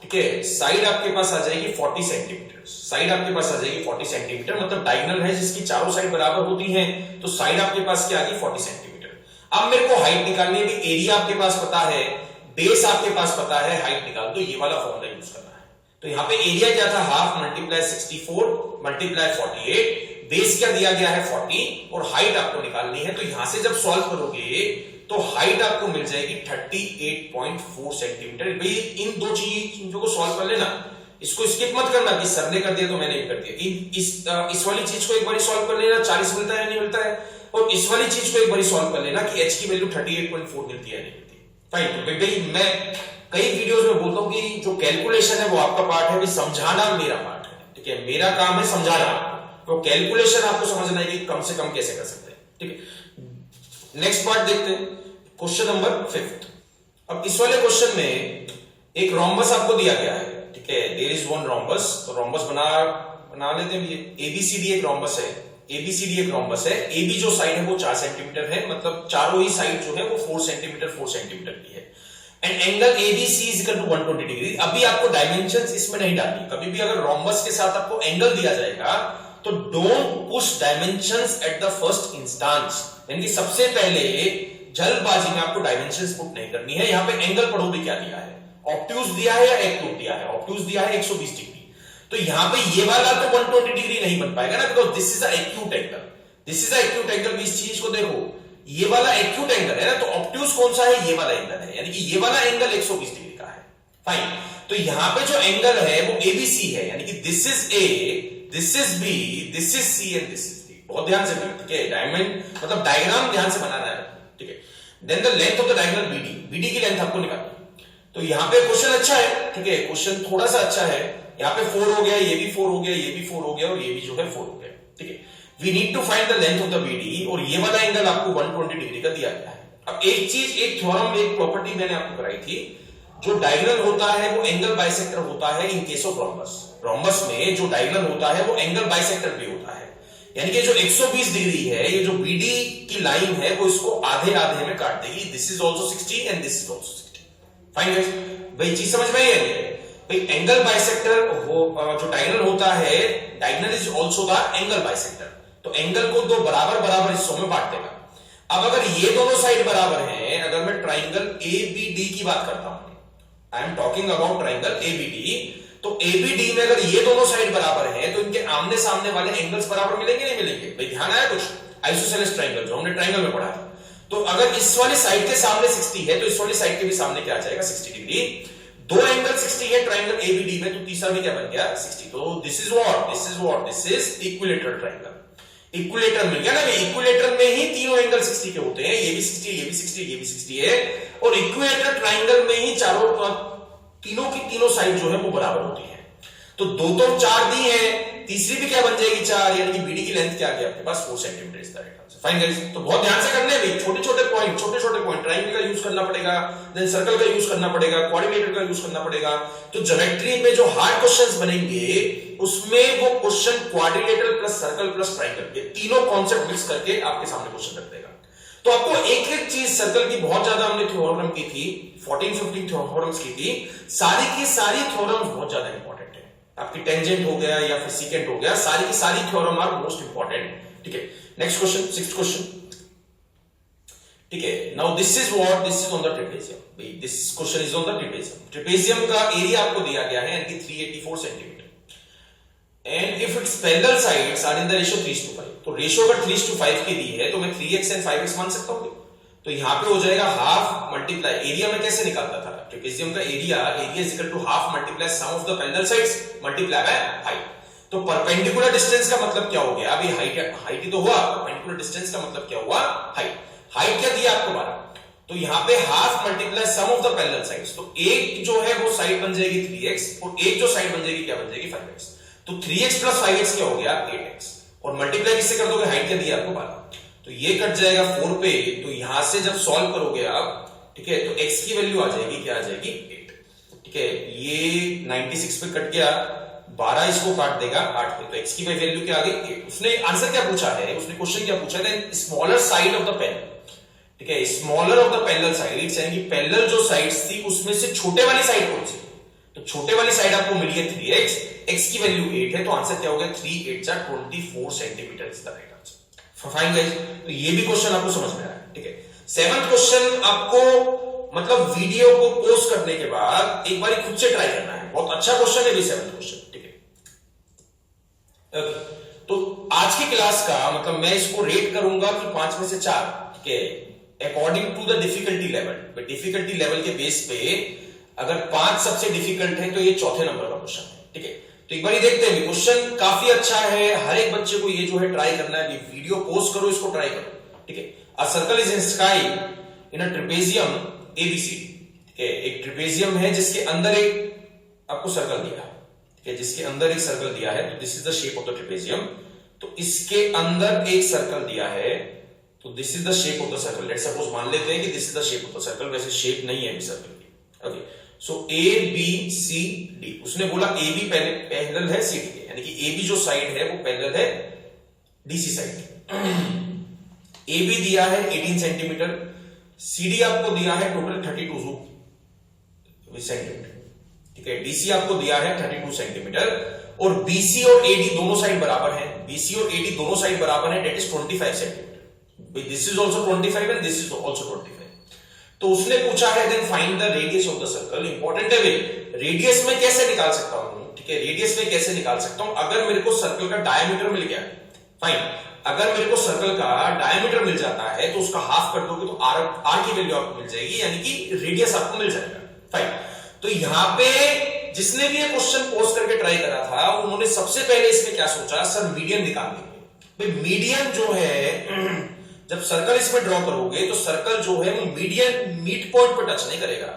ठीक है, साइड आपके पास आ जाएगी 40 सेंटीमीटर, साइड आपके पास आ जाएगी 40 सेंटीमीटर। मतलब डायगोनल है जिसकी चारों साइड बराबर होती हैं, तो साइड आपके पास क्या आ गई 40 सेंटीमीटर। अब मेरे को हाइट निकालनी है, एरिया आपके पास पता है, बेस आपके पास पता है, हाइट निकाल दो, ये वाला फॉर्मूला यूज करना है। तो यहाँ पे एरिया क्या था, हाफ मल्टीप्लाई 64 मल्टीप्लाई 48, बेस क्या दिया गया है 40 और हाइट आपको निकालनी है। तो यहां से जब सॉल्व करोगे तो हाइट आपको मिल जाएगी 38.4 सेंटीमीटर। भाई इन दो चीजों को सॉल्व कर लेना, इसको स्किप मत करना कि सर ने कर दिया तो मैंने कर दिया। इस वाली चीज को एक बार सॉल्व कर लेना, 40 मिलता है नहीं मिलता है, और इस वाली चीज को एक बार सॉल्व कर लेना कि h की वैल्यू 38.4 मिलती है नहीं मिलती। फाइन। तो भाई मैं कई वीडियोस में बोलता हूं कि जो कैलकुलेशन है वो आपका पार्ट है, समझाना मेरा पार्ट है, ठीक है, मेरा काम है समझाना, तो कैलकुलेशन आपको समझना है कि कम से कम कैसे कर सकते हैं, ठीक है। नेक्स्ट पार्ट देखते हैं, क्वेश्चन नंबर 5। अब इस वाले क्वेश्चन में एक रोम्बस आपको दिया गया है, ठीक है, देयर इज वन रोम्बस। तो रोम्बस बना लेते हैं। ये एबीसीडी एक रोम्बस है, एबीसीडी एक रोम्बस है। एबी जो साइड है वो 4 सेंटीमीटर है, मतलब चारों ही साइड जो है वो 4 सेंटीमीटर की है। And angle ABC is equal to 120 degree. अभी आपको डायमेंशंस इसमें नहीं डालनी। कभी भी अगर रोम्बस के साथ आपको एंगल दिया जाएगा तो don't push dimensions at the first instance, यानी कि सबसे पहले जल्दबाजी में आपको डायमेंशंस पुट नहीं करनी है। यहां पे एंगल पढ़ो भी क्या दिया है, ऑब्ट्यूज दिया है या एक्यूट दिया है। ऑब्ट्यूज दिया है 120 डिग्री, तो यहां पे ये वाला तो 120 डिग्री नहीं बन पाएगा ना, because this is a acute angle, this is a acute angle. इस चीज को देखो, ये वाला एक्यूट एंगल है ना, तो ऑब्ट्यूज कौन सा है, ये वाला एंगल है, यानी कि ये वाला एंगल 120 डिग्री का है। फाइन। तो यहां पे जो एंगल है वो एबीसी है, यानी कि this is A, this is B, this is C and this is D. बहुत ध्यान से, ठीक है, डायमंड मतलब डायग्राम ध्यान से बनाना है, ठीक है। Then the length of the diagonal BD, BD की लेंथ आपको निकालनी। तो यहां पे क्वेश्चन अच्छा है, ठीक है, क्वेश्चन थोड़ा सा अच्छा है। यहां पे 4 हो गया, ये भी 4 हो गया, ये भी 4 हो गया, और ये भी जो है 4 हो गया, ठीक है। We need to find the length of the BD, और ये वाला एंगल आपको 120 डिग्री का दिया गया है। अब एक चीज, एक थ्योरम, एक प्रॉपर्टी मैंने आपको कराई थी, जो डायगोनल होता है वो एंगल बाइसेक्टर होता है in case of rhombus. Rhombus में जो डायगोनल होता है वो एंगल बाइसेक्टर भी होता है, यानी कि जो 120 डिग्री है, ये जो बीडी की लाइन है वो इसको आधे आधे में काट देगी। This is also 60 and this is also 60। Fine guys, भाई चीज समझ में आई है। भाई एंगल बाइसेक्टर जो डायगोनल होता है, diagonal is also the angle bisector. तो एंगल को दो बराबर बराबर हिस्सों में बांट देगा। अब अगर ये दोनों साइड बराबर हैं, अगर मैं ट्राइंगल एबीडी की बात करता हूं, I am talking about triangle ABD, तो एबीडी में अगर ये दोनों साइड बराबर है तो इनके आमने सामने वाले एंगल्स बराबर मिलेंगे नहीं मिलेंगे। भाई ध्यान आया कुछ, आइसोसेलेस ट्राइंगल जो हमने ट्राइंगल में पढ़ा था। तो अगर इस वाली साइड के सामने 60 है तो इस वाली साइड के भी सामने क्या आ जाएगा, 60 डिग्री। दो एंगल 60 है ट्राइंगल एबीडी में, तो तीसरा भी क्या बन गया, 60। तो this is what, this is equilateral triangle. Equilateral मिल गया ना, इक्विलेटर में ही तीनों एंगल 60 के होते हैं, ये भी 60, ये भी 60, ये भी 60 है, और इक्विलेटरल ट्राइंगल में ही तीनों की तीनों साइड जो है वो बराबर होती है। तो दो तो 4 दी है, तीसरी भी क्या बन जाएगी 4, यानी कि बीडी की लेंथ क्या आ गई आपके पास 4 सेंटीमीटर इस तरह का। फाइन गाइस, तो बहुत ध्यान से करने हैं, छोटे छोटे पॉइंट, ट्राइंगल का यूज करना पड़ेगा, देन सर्कल का यूज करना पड़ेगा, कोऑर्डिनेटर का यूज करना पड़ेगा। तो ज्योमेट्री में जो हार्ड क्वेश्चंस बनेंगे उसमें वो question quadrilateral plus circle plus triangle, ये तीनों कॉन्सेप्ट मिक्स करके आपके सामने क्वेश्चन रख देगा। तो आपको एक एक चीज, सर्कल की बहुत ज्यादा हमने थ्योरम की थी, 14-15 थ्योरम्स की थी, सारी की सारी थ्योरम्स बहुत ज्यादा इंपॉर्टेंट है। आपकी टेंजेंट हो गया या फिर सीकेंट हो गया, सारी की सारी थ्योरम आर मोस्ट इंपॉर्टेंट, ठीक है। नेक्स्ट क्वेश्चन, 6th क्वेश्चन, ठीक है। Now this is on the trapezium. This question is on the trapezium. Trapezium का एरिया आपको दिया गया है, यानी कि 384 centimetre, and if it's parallel sides are in the ratio 3:5। तो रेशियो अगर 3:5 की दी है तो मैं 3x एंड 5x मान सकता हूं। तो यहां पे हो जाएगा हाफ मल्टीप्लाई एरिया में कैसे निकालता था, ट्रेपेजियम का area is equal to half multiply sum of the parallel sides multiply by height. तो परपेंडिकुलर डिस्टेंस का मतलब क्या हो गया, अभी हाइट ही तो हुआ, परपेंडिकुलर डिस्टेंस का मतलब क्या हुआ, हाइट क्या दिया आपको 12। तो यहां पे half multiply sum of the parallel sides, तो एक जो है वो साइड बन जाएगी 3x, और एक जो साइड बन जाएगी क्या बन जाएगी 5x। तो 3x प्लस 5x क्या हो गया 8x, और मल्टीप्लाई किससे कर दोगे, हाइट क्या दिया आपको 12, तो ये कट जाएगा 4 पे। तो यहां से जब सॉल्व करोगे आप, ठीक है, तो x की वैल्यू आ जाएगी, क्या आ जाएगी 8, ठीक है। ये 96 पे कट गया, 12 इसको काट देगा 8 पे, तो x की वैल्यू क्या आ गई 8। उसने आंसर क्या पूछा है, उसने क्वेश्चन क्या पूछा है, smaller side of the pen, ठीक है, smaller of the parallel sides, यानी कि पैरेलल जो साइड्स थी उसमें से छोटे वाली साइड कौन सी, तो छोटे वाली साइड आपको मिली है 3x, x की वैल्यू 8 है, तो आंसर क्या हो गया 3 8 जा 24 centimetre is the right answer. Fine guys, तो ये भी क्वेश्चन आपको समझ में आया, ठीक है। 7th क्वेश्चन आपको मतलब वीडियो को पोस्ट करने के बाद एक बार खुद से ट्राई करना है, बहुत अच्छा क्वेश्चन है भी 7th क्वेश्चन, ठीक है। तो आज की क्लास का मतलब मैं इसको रेट करूंगा कि 5 में से 4, ठीक है, according to the difficulty level, difficulty level के बेस पे अगर 5 सबसे डिफिकल्ट है तो ये चौथे नंबर का क्वेश्चन है, ठीक है। तो एक बार देखते हैं, क्वेश्चन काफी अच्छा है, हर एक बच्चे को ये जो है ट्राई करना है, वीडियो पोस्ट करो, इसको ट्राई करो, ठीक है। A circle is inscribed in a trapezium ABCD, ठीक है। एक ट्रेपेजियम है जिसके अंदर एक आपको सर्कल दिया है, ठीक है, जिसके अंदर एक सर्कल दिया है, तो this is the shape of the trapezium. तो इसके अंदर एक सर्कल दिया है, तो this is the shape of the circle. Let's suppose मान लेते हैं कि this is the shape of the circle, वैसे शेप नहीं है सर्कल की, okay. So A B C D, उसने बोला ए बी पैरेलल है सी डी के, यानी कि ए बी जो साइड है वो पैरेलल है डीसी साइड। ए बी दिया है 18 सेंटीमीटर, सी डी आपको दिया है टोटल 32 सेंटीमीटर, ठीक है। डीसी आपको दिया है 32 सेंटीमीटर, और बीसी और एडी दोनों साइड बराबर है, बीसी और एडी दोनों साइड बराबर है, that is 25 centimetre. This is also 25 and this is also 25। तो उसने पूछा है then find the radius of the circle. Important है भाई, रेडियस में कैसे निकाल सकता हूं, ठीक है, रेडियस में कैसे निकाल सकता हूं अगर मेरे को सर्कल का डायमीटर मिल गया, फाइन। अगर मेरे को सर्कल का डायमीटर मिल जाता है तो उसका हाफ कर दोगे तो आर की वैल्यू आपको मिल जाएगी, यानी कि रेडियस आपको मिल जाएगा, फाइन। तो यहां पे जिसने भी ये क्वेश्चन पोस्ट करके ट्राई करा था, उन्होंने सबसे पहले इसमें क्या सोचा, सर मीडियन निकाल लेंगे। भाई मीडियन जो है, जब सर्कल इसमें ड्रॉ करोगे तो सर्कल जो है वो मीडियन मिड पॉइंट पर टच नहीं करेगा।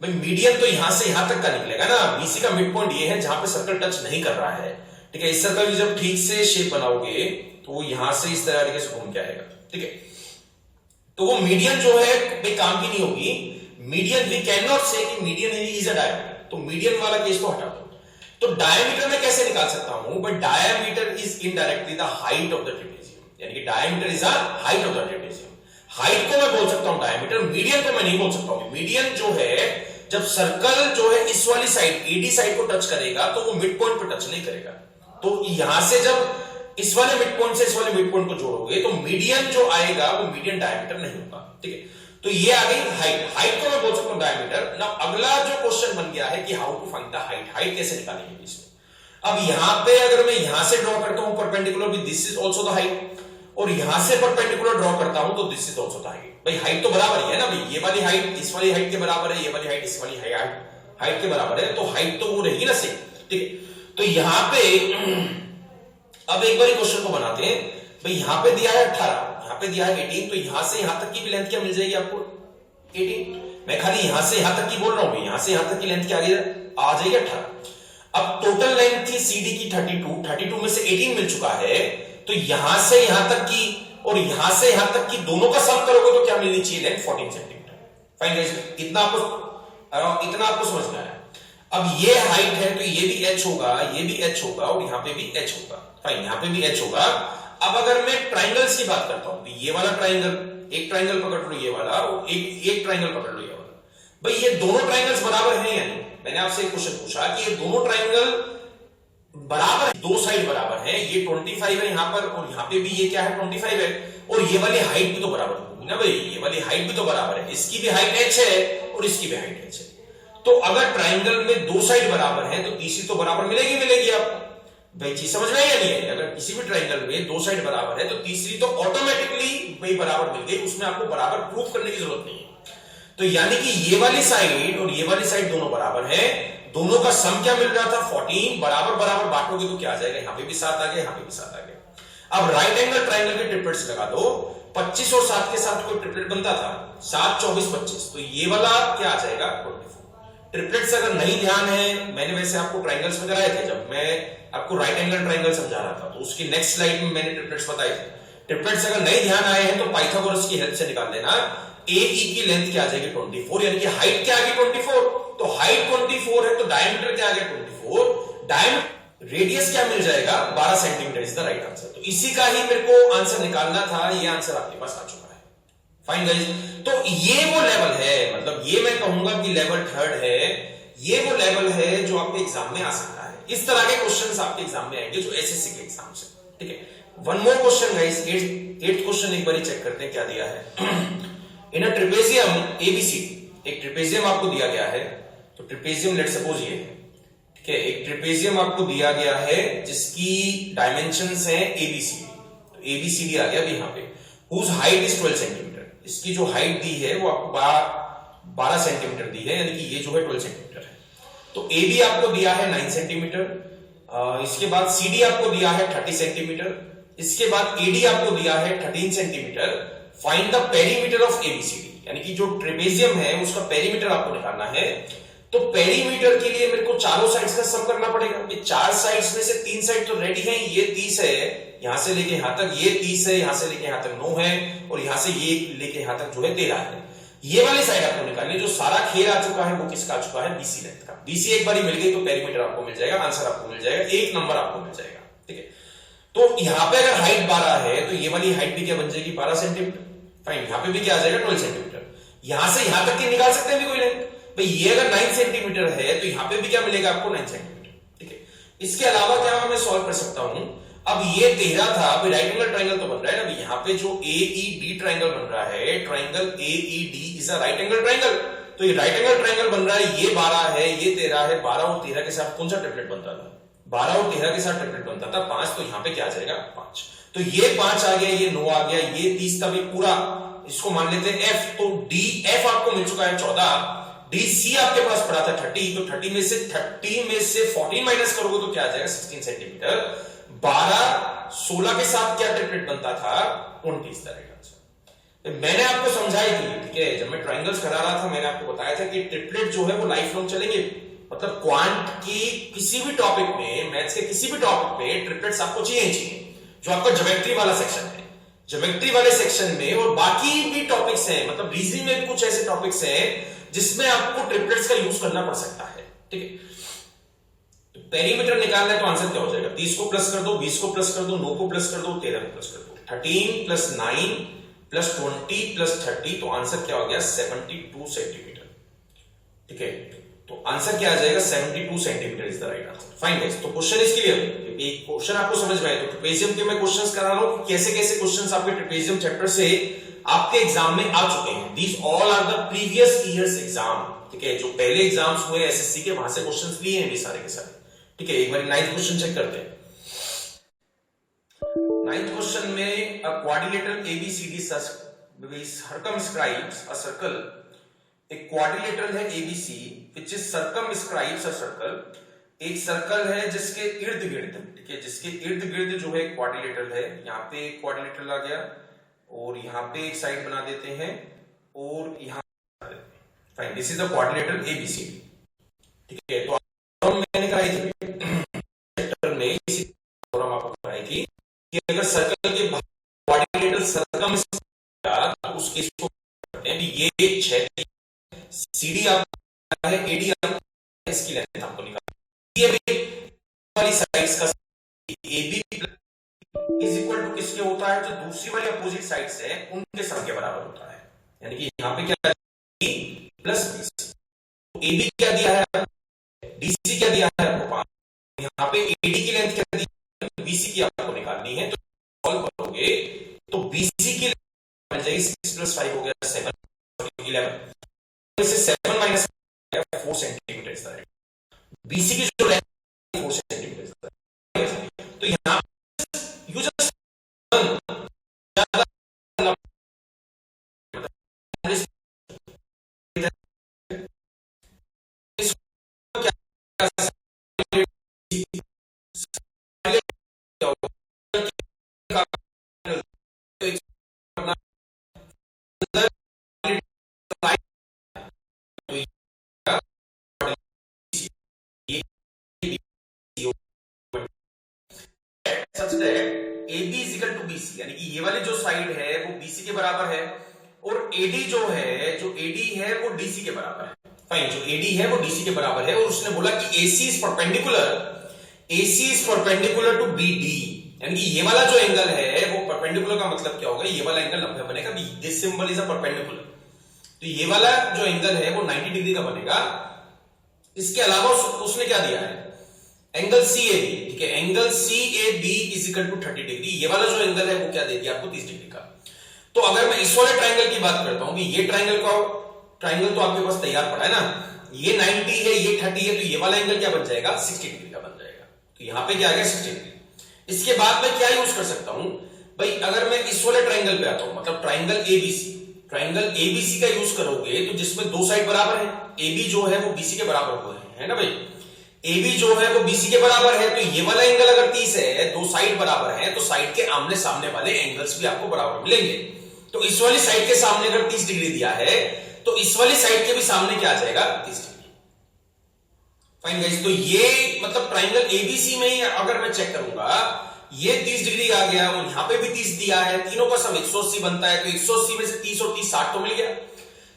भाई मीडियन तो यहां से यहां तक का निकलेगा ना, बीसी का मिड पॉइंट ये है जहां पे सर्कल टच नहीं कर रहा है, ठीक है। इस सर्कल की जब ठीक से शेप बनाओगे तो वो यहां से इस तरीके से घूम के आएगा, ठीक है। तो वो मीडियन जो है भाई काम की नहीं होगी। मीडियन वी कैन नॉट से कि मीडियन इज अ डायमीटर, तो मीडियन वाला केस तो हटा दो। तो डायमीटर में कैसे निकाल सकता हूं, but diameter is indirectly the height of the trapezium, यानी कि diameter is the height of the trapezium. Height को मैं बोल सकता हूं डायमीटर, मीडियन को मैं नहीं बोल सकता हूं। मीडियन जो है, जब सर्कल जो है इस वाली साइड एडी साइड को टच करेगा तो वो मिड पॉइंट पर टच नहीं करेगा। तो यहां से जब इस वाले मिड पॉइंट से इस वाले मिड पॉइंट को जोड़ोगे तो मीडियन जो आएगा वो मीडियन डायमीटर नहीं होगा, ठीक है। तो ये आ गई हाइट, हाइट को मैं बोल सकता हूं डायमीटर। नाउ अगला जो क्वेश्चन बन गया है कि how to find the height, height कैसे निकालेंगे इसमें। अब यहां पे अगर मैं यहां से ड्रॉ करता हूं परपेंडिकुलर भी, this is also the height, और यहां से परपेंडिकुलर ड्रॉ करता हूं तो this is also the height. भाई हाइट तो बराबर ही है ना भाई, ये वाली हाइट इस वाली हाइट के बराबर है, ये वाली हाइट इस वाली हाइट के बराबर है, तो हाइट तो वो रहेगी ना सेम, ठीक है। तो यहां पे अब एक बार क्वेश्चन को बनाते हैं। भाई यहां पे दिया है 18, यहां पे दिया है 18, तो यहां से यहां तक की भी लेंथ क्या मिल जाएगी आपको, 18। मैं खाली यहां से यहां तक की बोल रहा हूं, यहां से यहां तक की लेंथ क्या आ जाएगी 18। अब टोटल लेंथ थी सीडी की 32 में से 18 मिल चुका है, तो यहां से यहां तक की और यहां से यहां तक की दोनों का सम करोगे तो क्या मिलनी चाहिए लेंथ, 14 सेंटीमीटर। फाइन गाइस, इतना आपको समझ में आया। अब ये हाइट है तो ये भी h होगा, ये भी h होगा, और यहां पे भी h होगा, फाइन, यहां पे भी h होगा। अब अगर मैं ट्राइंगल्स की बात करता हूं, तो ये वाला ट्राइंगल, एक ट्राइंगल पकड़ लो ये वाला, और एक ट्राइंगल पकड़ लो ये वाला। भाई ये दोनों ट्राइंगल्स बराबर हैं या नहीं। मैंने आपसे एक क्वेश्चन पूछा कि ये दोनों ट्राइंगल बराबर है, दो साइड बराबर है, ये 25 है यहां पर, और यहां पे भी ये क्या है 25 है, और ये वाली हाइट भी तो बराबर होगी ना भाई, ये वाली हाइट भी तो बराबर है, इसकी भी हाइट h है और इसकी भी हाइट h है। तो अगर ट्राइंगल में दो साइड बराबर है तो तीसरी तो बराबर मिलेगी आपको। भाई चीज समझ में आई या नहीं है। अगर किसी भी ट्राइंगल में दो साइड बराबर है तो तीसरी तो ऑटोमेटिकली भाई बराबर मिल गई, उसमें आपको बराबर प्रूफ करने की जरूरत नहीं है। तो यानी कि ये वाली साइड और ये वाली साइड दोनों बराबर है, दोनों का सम क्या मिल रहा था 14, बराबर बराबर बांटोगे तो क्या आ जाएगा, यहां पे भी 7 आ गया, यहां पे भी 7 आ गया। अब राइट एंगल ट्राइंगल के ट्रिपलेट्स लगा दो, 25 और 7 के साथ कोई ट्रिपलेट बनता था, 7 24 25, तो ये वाला क्या आ जाएगा 24। ट्रिपलेट्स अगर नहीं ध्यान है, मैंने वैसे आपको ट्राइंगल्स में कराए थे, जब मैं आपको राइट एंगल ट्राइंगल समझा रहा था तो उसकी नेक्स्ट स्लाइड में मैंने ट्रिपलेट्स बताए थे। ट्रिपलेट्स अगर नहीं ध्यान आए हैं तो पाइथागोरस की हेल्प से निकाल देना। AE की लेंथ क्या आ जाएगी 24, यानी कि हाइट क्या आ गई 24, तो हाइट 24 है तो डायमीटर क्या आ गया 24, डायमीटर रेडियस क्या मिल जाएगा 12 centimetre is the right answer. तो इसी का ही मेरे को आंसर निकालना था, ये आंसर आपके पास आ चुका है। फाइन गाइस, तो ये वो लेवल है, मतलब ये मैं कहूंगा कि लेवल 3 है, ये वो लेवल है जो आपके एग्जाम में आ सकता है। इस तरह के क्वेश्चंस आपके एग्जाम में आएंगे जो एसएससी के एग्जाम से, ठीक है। One more question guys, 8th question एक बार चेक करते हैं क्या दिया है। इन अ ट्रेपेजियम एबीसीडी, एक ट्रेपेजियम आपको दिया गया है, तो ट्रेपेजियम लेट सपोज ये है, ठीक है, एक ट्रेपेजियम आपको दिया गया है जिसकी डायमेंशंस हैं एबीसीडी, तो एबीसीडी आ गया अभी यहां पे, हुज हाइट इज 12 सेंटीमीटर, इसकी जो हाइट दी है वो आपको 12 सेंटीमीटर दी है, यानी कि ये जो है 12 सेंटीमीटर है। तो ए बी आपको दिया है 9 सेंटीमीटर, इसके बाद सी डी आपको दिया है 30 सेंटीमीटर, इसके बाद ए डी आपको दिया है 13 centimetre. Find the perimeter of ABCD, यानी कि जो ट्रेपेजियम है उसका पेरीमीटर आपको निकालना है। तो पेरीमीटर के लिए मेरे को चारों साइड्स का सम करना पड़ेगा। ये 4 साइड्स में से 3 साइड तो रेडी है, ये 30 है, यहां से लेके यहां तक ये 30 है, यहां से लेके यहां तक 9 है, और यहां से ये लेके यहां तक जो है 13 है। ये वाली साइड आपको निकालनी, जो सारा खेल आ चुका है वो किसका आ चुका है, बीसी लेंथ का। बीसी एक बार मिल गई तो पेरीमीटर आपको मिल जाएगा, आंसर आपको मिल जाएगा, एक नंबर आपको मिल जाएगा। ठीक है, तो यहां पे अगर हाइट 12 है तो ये वाली हाइट भी क्या बन जाएगी, 12 सेंटीमीटर। फाइन, यहां पे भी क्या आ जाएगा, 12 सेंटीमीटर। यहां से यहां तक की निकाल सकते हैं भी कोई लेंथ। भाई ये अगर 9 सेंटीमीटर है तो यहां पे भी क्या मिलेगा आपको, 9 सेंटीमीटर। ठीक है, इसके अलावा क्या मैं सॉल्व कर सकता हूं, अब ये 13 था, अभी राइट एंगल ट्राइंगल तो बन रहा है ना। यहाँ पे जो AED ट्राइंगल बन रहा है, triangle AED is a right angle triangle. तो ये राइट एंगल ट्राइंगल बन रहा है, ये 12 है, ये 13 है। 12 और 13 के साथ कौन सा ट्रिपलेट बनता था, 12 और 13 के साथ ट्रिपलेट बनता था 5। तो यहाँ पे क्या आ जाएगा, 5। तो ये 5 आ गया, ये 9 आ गया, ये 30 का भी पूरा, इसको मान लेते हैं F। तो DF आपको मिल चुका है 14, DC आपके पास पड़ा था 30। तो 30 में से 14 माइनस करोगे तो क्या आ जाएगा, 16 सेंटीमीटर। 12 16 के साथ क्या ट्रिपलेट बनता था, 29 रहेगा। मैंने आपको समझाई थी, ठीक है, जब मैं ट्राइंगल्स करा रहा था मैंने आपको बताया था कि ट्रिपलेट जो है वो लाइफ लॉन्ग चलेंगे। मतलब क्वांट की किसी भी टॉपिक में, मैथ्स के किसी भी टॉपिक में ट्रिपलेट्स आपको चाहिए। जो आपका ज्योमेट्री वाला सेक्शन है, ज्योमेट्री वाले सेक्शन में, और बाकी भी टॉपिक्स हैं, मतलब रीजनिंग में भी कुछ ऐसे टॉपिक्स हैं जिसमें आपको ट्रिपलेट्स का यूज करना पड़ सकता है। ठीक है, पेरीमीटर निकालना है तो आंसर क्या हो जाएगा, 30 को प्लस कर दो, 20 को प्लस कर दो, 9 को प्लस कर दो, 13 को प्लस कर दो। 13 प्लस 9 प्लस 20 प्लस 30, तो आंसर क्या हो गया, 72 सेंटीमीटर। ठीक है, तो आंसर क्या आ जाएगा, 72 centimetre is the right answer. Fine guys, तो क्वेश्चन इज क्लियर। एक क्वेश्चन आपको समझ में आए तो ट्रेपेजियम के मैं क्वेश्चंस करा रहा हूं कि कैसे कैसे क्वेश्चंस आपके ट्रेपेजियम चैप्टर से आपके एग्जाम में आ चुके हैं। These all are the previous years exam. ठीक है, जो पहले एग्जाम्स हुए एसएससी के, वहां से क्वेश्चंस लिए हैं भी सारे के सारे। ठीक है, एक बार 9th क्वेश्चन चेक करते हैं। 9th क्वेश्चन में a quadrilateral ABCD circumscribes a circle। एक क्वाड्रिलेटरल है ABC which is circumscribes a circle। एक सर्कल है जिसके इर्द गिर्द, ठीक है, जिसके इर्द गिर्द जो है क्वाड्रिलेटरल है। यहाँ पे एक क्वाड्रिलेटरल आ गया और यहाँ पे एक साइड बना देते हैं और यहाँ, fine, this is the quadrilateral ABCD. ठीक है, तो मैंने कराई थी चैप्टर में, इसी थ्योरम आपको कराई थी कि अगर सर्कल के क्वाड्रिलेटरल सर्कम उस केस को करते हैं। ये 6 CD आपका है, AD आपका, इसकी लेंथ आपको निकालनी है। ये वाली साइड्स का AB इज इक्वल टू किसके होता है, जो दूसरी वाली अपोजिट साइड्स है उनके सम के बराबर होता है। यानी कि यहाँ पे क्या प्लस BC, AB क्या दिया है, DC क्या दिया है आपको 5, यहाँ पे AD की लेंथ क्या दी है, BC की आपको निकालनी है। तो सॉल्व करोगे तो BC की मिल जाएगी 6 + 5 हो गया 7, 11 से 7 माइनस 4 सेंटीमीटर इस तरह। BC की जो लेंथ 4 सेंटीमीटर इस तरह। तो यहाँ you just AB is equal to BC, यानी कि ये वाली जो साइड है वो BC के बराबर है और AD जो AD है वो DC के बराबर है। फाइन, जो AD है वो DC के बराबर है और उसने बोला कि AC is perpendicular to BD, यानी कि ये वाला जो एंगल है वो परपेंडिकुलर का मतलब क्या होगा, ये वाला एंगल 90 बनेगा। This symbol is a perpendicular, तो ये वाला जो एंगल है वो 90 डिग्री का बनेगा। इसके अलावा उसने क्या दिया है, एंगल CAB। ठीक है, angle CAB is equal to 30 degree. ये वाला जो एंगल है वो क्या दे दिया आपको, 30 डिग्री का। तो अगर मैं इस वाले ट्राइंगल की बात करता हूं कि ये ट्राइंगल तो आपके पास तैयार पड़ा है ना, ये 90 है, ये 30 है, तो ये वाला एंगल क्या बन जाएगा, 60 डिग्री का बन जाएगा। तो यहां पे क्या आ गया, 60 डिग्री। इसके बाद मैं क्या यूज कर सकता हूं भाई, अगर मैं इस वाले ट्राइंगल पे आता हूं, मतलब ट्राइंगल ABC, ट्राइंगल एबीसी का यूज करोगे तो जिसमें दो साइड बराबर है, एबी जो है वो बीसी के बराबर हुए है ना भाई, एबी जो है वो बीसी के बराबर है, तो ये वाला एंगल अगर 30 है, दो साइड बराबर है, तो साइड के आमने सामने वाले एंगल्स भी आपको बराबर मिलेंगे। तो इस वाली साइड के सामने अगर 30 डिग्री दिया है तो इस वाली साइड के भी सामने क्या आ जाएगा 30 डिग्री। फाइन गाइस, तो ये मतलब ट्राइंगल एबीसी में ही अगर मैं चेक करूंगा ये 30 डिग्री आ गया और यहां पे भी 30 दिया है, तीनों का सम 180 बनता है, तो 180 में से 30 और 30 60 तो मिल गया।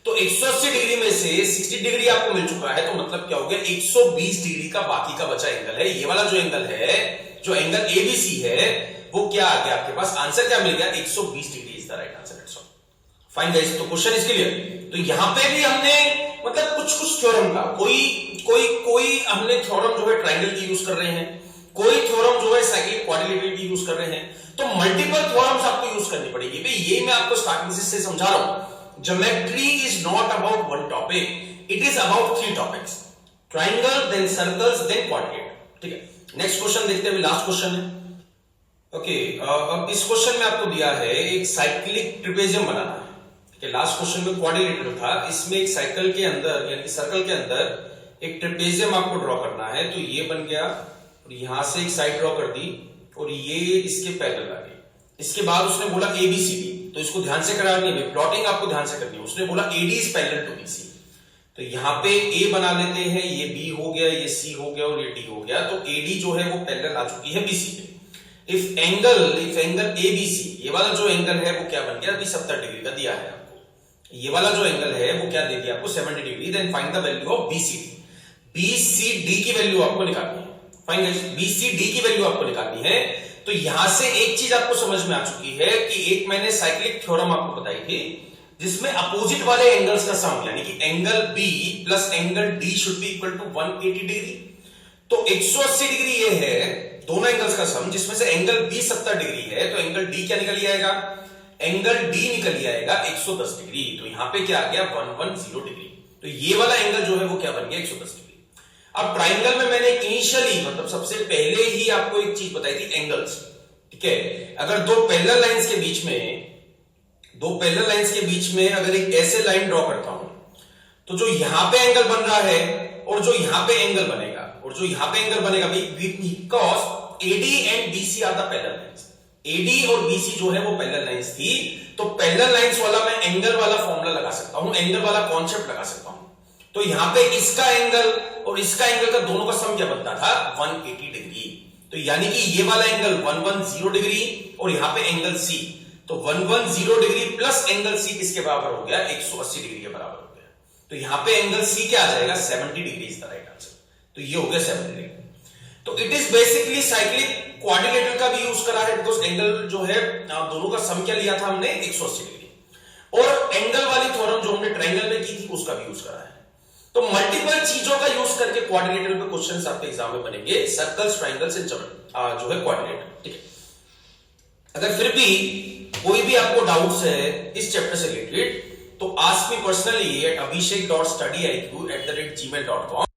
तो 180 डिग्री में से 60 डिग्री आपको मिल चुका है, तो मतलब क्या हो गया 120 डिग्री का बाकी का बचा एंगल है। ये वाला जो एंगल है, जो एंगल एबीसी है, वो क्या आ गया आपके पास, आंसर क्या मिल गया 120 degree is the right answer. Fine guys, तो क्वेश्चन इसके लिए तो यहां पे भी हमने मतलब कुछ थ्योरम का कोई हमने थ्योरम जो है ट्राइंगल की यूज कर रहे हैं, कोई थ्योरम जो है साइक्लिक क्वाड्रिलेटरल की यूज कर रहे हैं, तो मल्टीपल थ्योरम्स आपको यूज करनी पड़ेगी भाई। ये मैं आपको स्टार्टिंग से समझा रहा हूं, geometry is not about one topic, it is about 3 topics, triangle, then circles, then quadrilateral. ठीक है, नेक्स्ट क्वेश्चन देखते हैं, लास्ट क्वेश्चन है। ओके, अब इस क्वेश्चन में आपको दिया है एक साइक्लिक ट्रेपेजियम बनाना है। लास्ट क्वेश्चन में क्वाड्रिलेटरल था, इसमें एक साइकिल के अंदर यानी कि सर्कल के अंदर एक ट्रेपेजियम आपको ड्रॉ करना है। तो ये बन गया और यहां से एक साइड ड्रॉ कर दी और ये इसके पैरेलल आ गई। इसके बाद उसने बोला एबीसीडी, तो इसको ध्यान से करानी है, प्लॉटिंग आपको ध्यान से करनी है। उसने बोला AD is parallel to BC, तो यहां पे ए बना लेते हैं, ये बी हो गया, ये सी हो गया और ये डी हो गया। तो एडी जो है वो पैरेलल आ चुकी है बीसी पे। इफ एंगल एबीसी, ये वाला जो एंगल है वो क्या बन गया, अभी 70 डिग्री का दिया है आपको। ये वाला जो एंगल है वो क्या दे दिया आपको 70 degree. Then find the value of BCD, BCD की वैल्यू आपको निकालनी है। फाइन गाइस, बीसीडी की वैल्यू आपको निकालनी है। तो यहां से एक चीज आपको समझ में आ चुकी है कि एक मैंने साइक्लिक थ्योरम आपको बताई थी जिसमें अपोजिट वाले एंगल्स का सम यानी कि angle B plus angle D should be equal to 180 degree. तो 180 डिग्री ये है दोनों एंगल्स का सम, जिसमें से एंगल बी 70 डिग्री है, तो एंगल डी क्या निकल आएगा, एंगल डी निकल आएगा 110 डिग्री। तो यहां पे क्या आ गया 110 डिग्री। तो ये वाला एंगल जो है वो क्या बन गया 110 डिग्री। अब ट्राइंगल में मैंने इनिशियली मतलब सबसे पहले ही आपको एक चीज बताई थी, एंगल्स। ठीक है, अगर दो पैरेलल लाइंस के बीच में अगर एक ऐसे लाइन ड्रॉ करता हूं, तो जो यहां पे एंगल बन रहा है और जो यहां पे एंगल बनेगा because AD and BC are the parallel lines, AD और बीसी जो है वो पैरेलल लाइंस थी। तो पैरेलल लाइंस वाला मैं एंगल वाला फॉर्मूला लगा सकता हूं, एंगल वाला कॉन्सेप्ट लगा सकता हूं। तो यहां पे इसका एंगल और इसका एंगल का दोनों का सम क्या बनता था 180 डिग्री। तो यानी कि ये वाला एंगल 110 डिग्री और यहां पे एंगल सी, तो 110 डिग्री प्लस एंगल सी किसके बराबर हो गया 180 डिग्री के बराबर हो गया। तो यहां पे एंगल सी क्या आ जाएगा 70 degree is the right answer. तो ये हो गया 70 डिग्री। तो it is basically cyclic quadrilateral का भी यूज करा है बिकॉज एंगल जो है दोनों का सम क्या लिया था हमने 180 डिग्री, और एंगल वाली थ्योरम जो हमने ट्राइंगल में की थी उसका भी यूज करा है। तो मल्टीपल चीजों का यूज करके क्वाड्रिलेटरल पे क्वेश्चंस आपके एग्जाम में बनेंगे, सर्कल्स, ट्राइंगल्स एंड जो है क्वाड्रिलेटरल। ठीक है, अगर फिर भी कोई भी आपको डाउट्स है इस चैप्टर से रिलेटेड तो ask me personally eight abhishek.studyiq@gmail.com।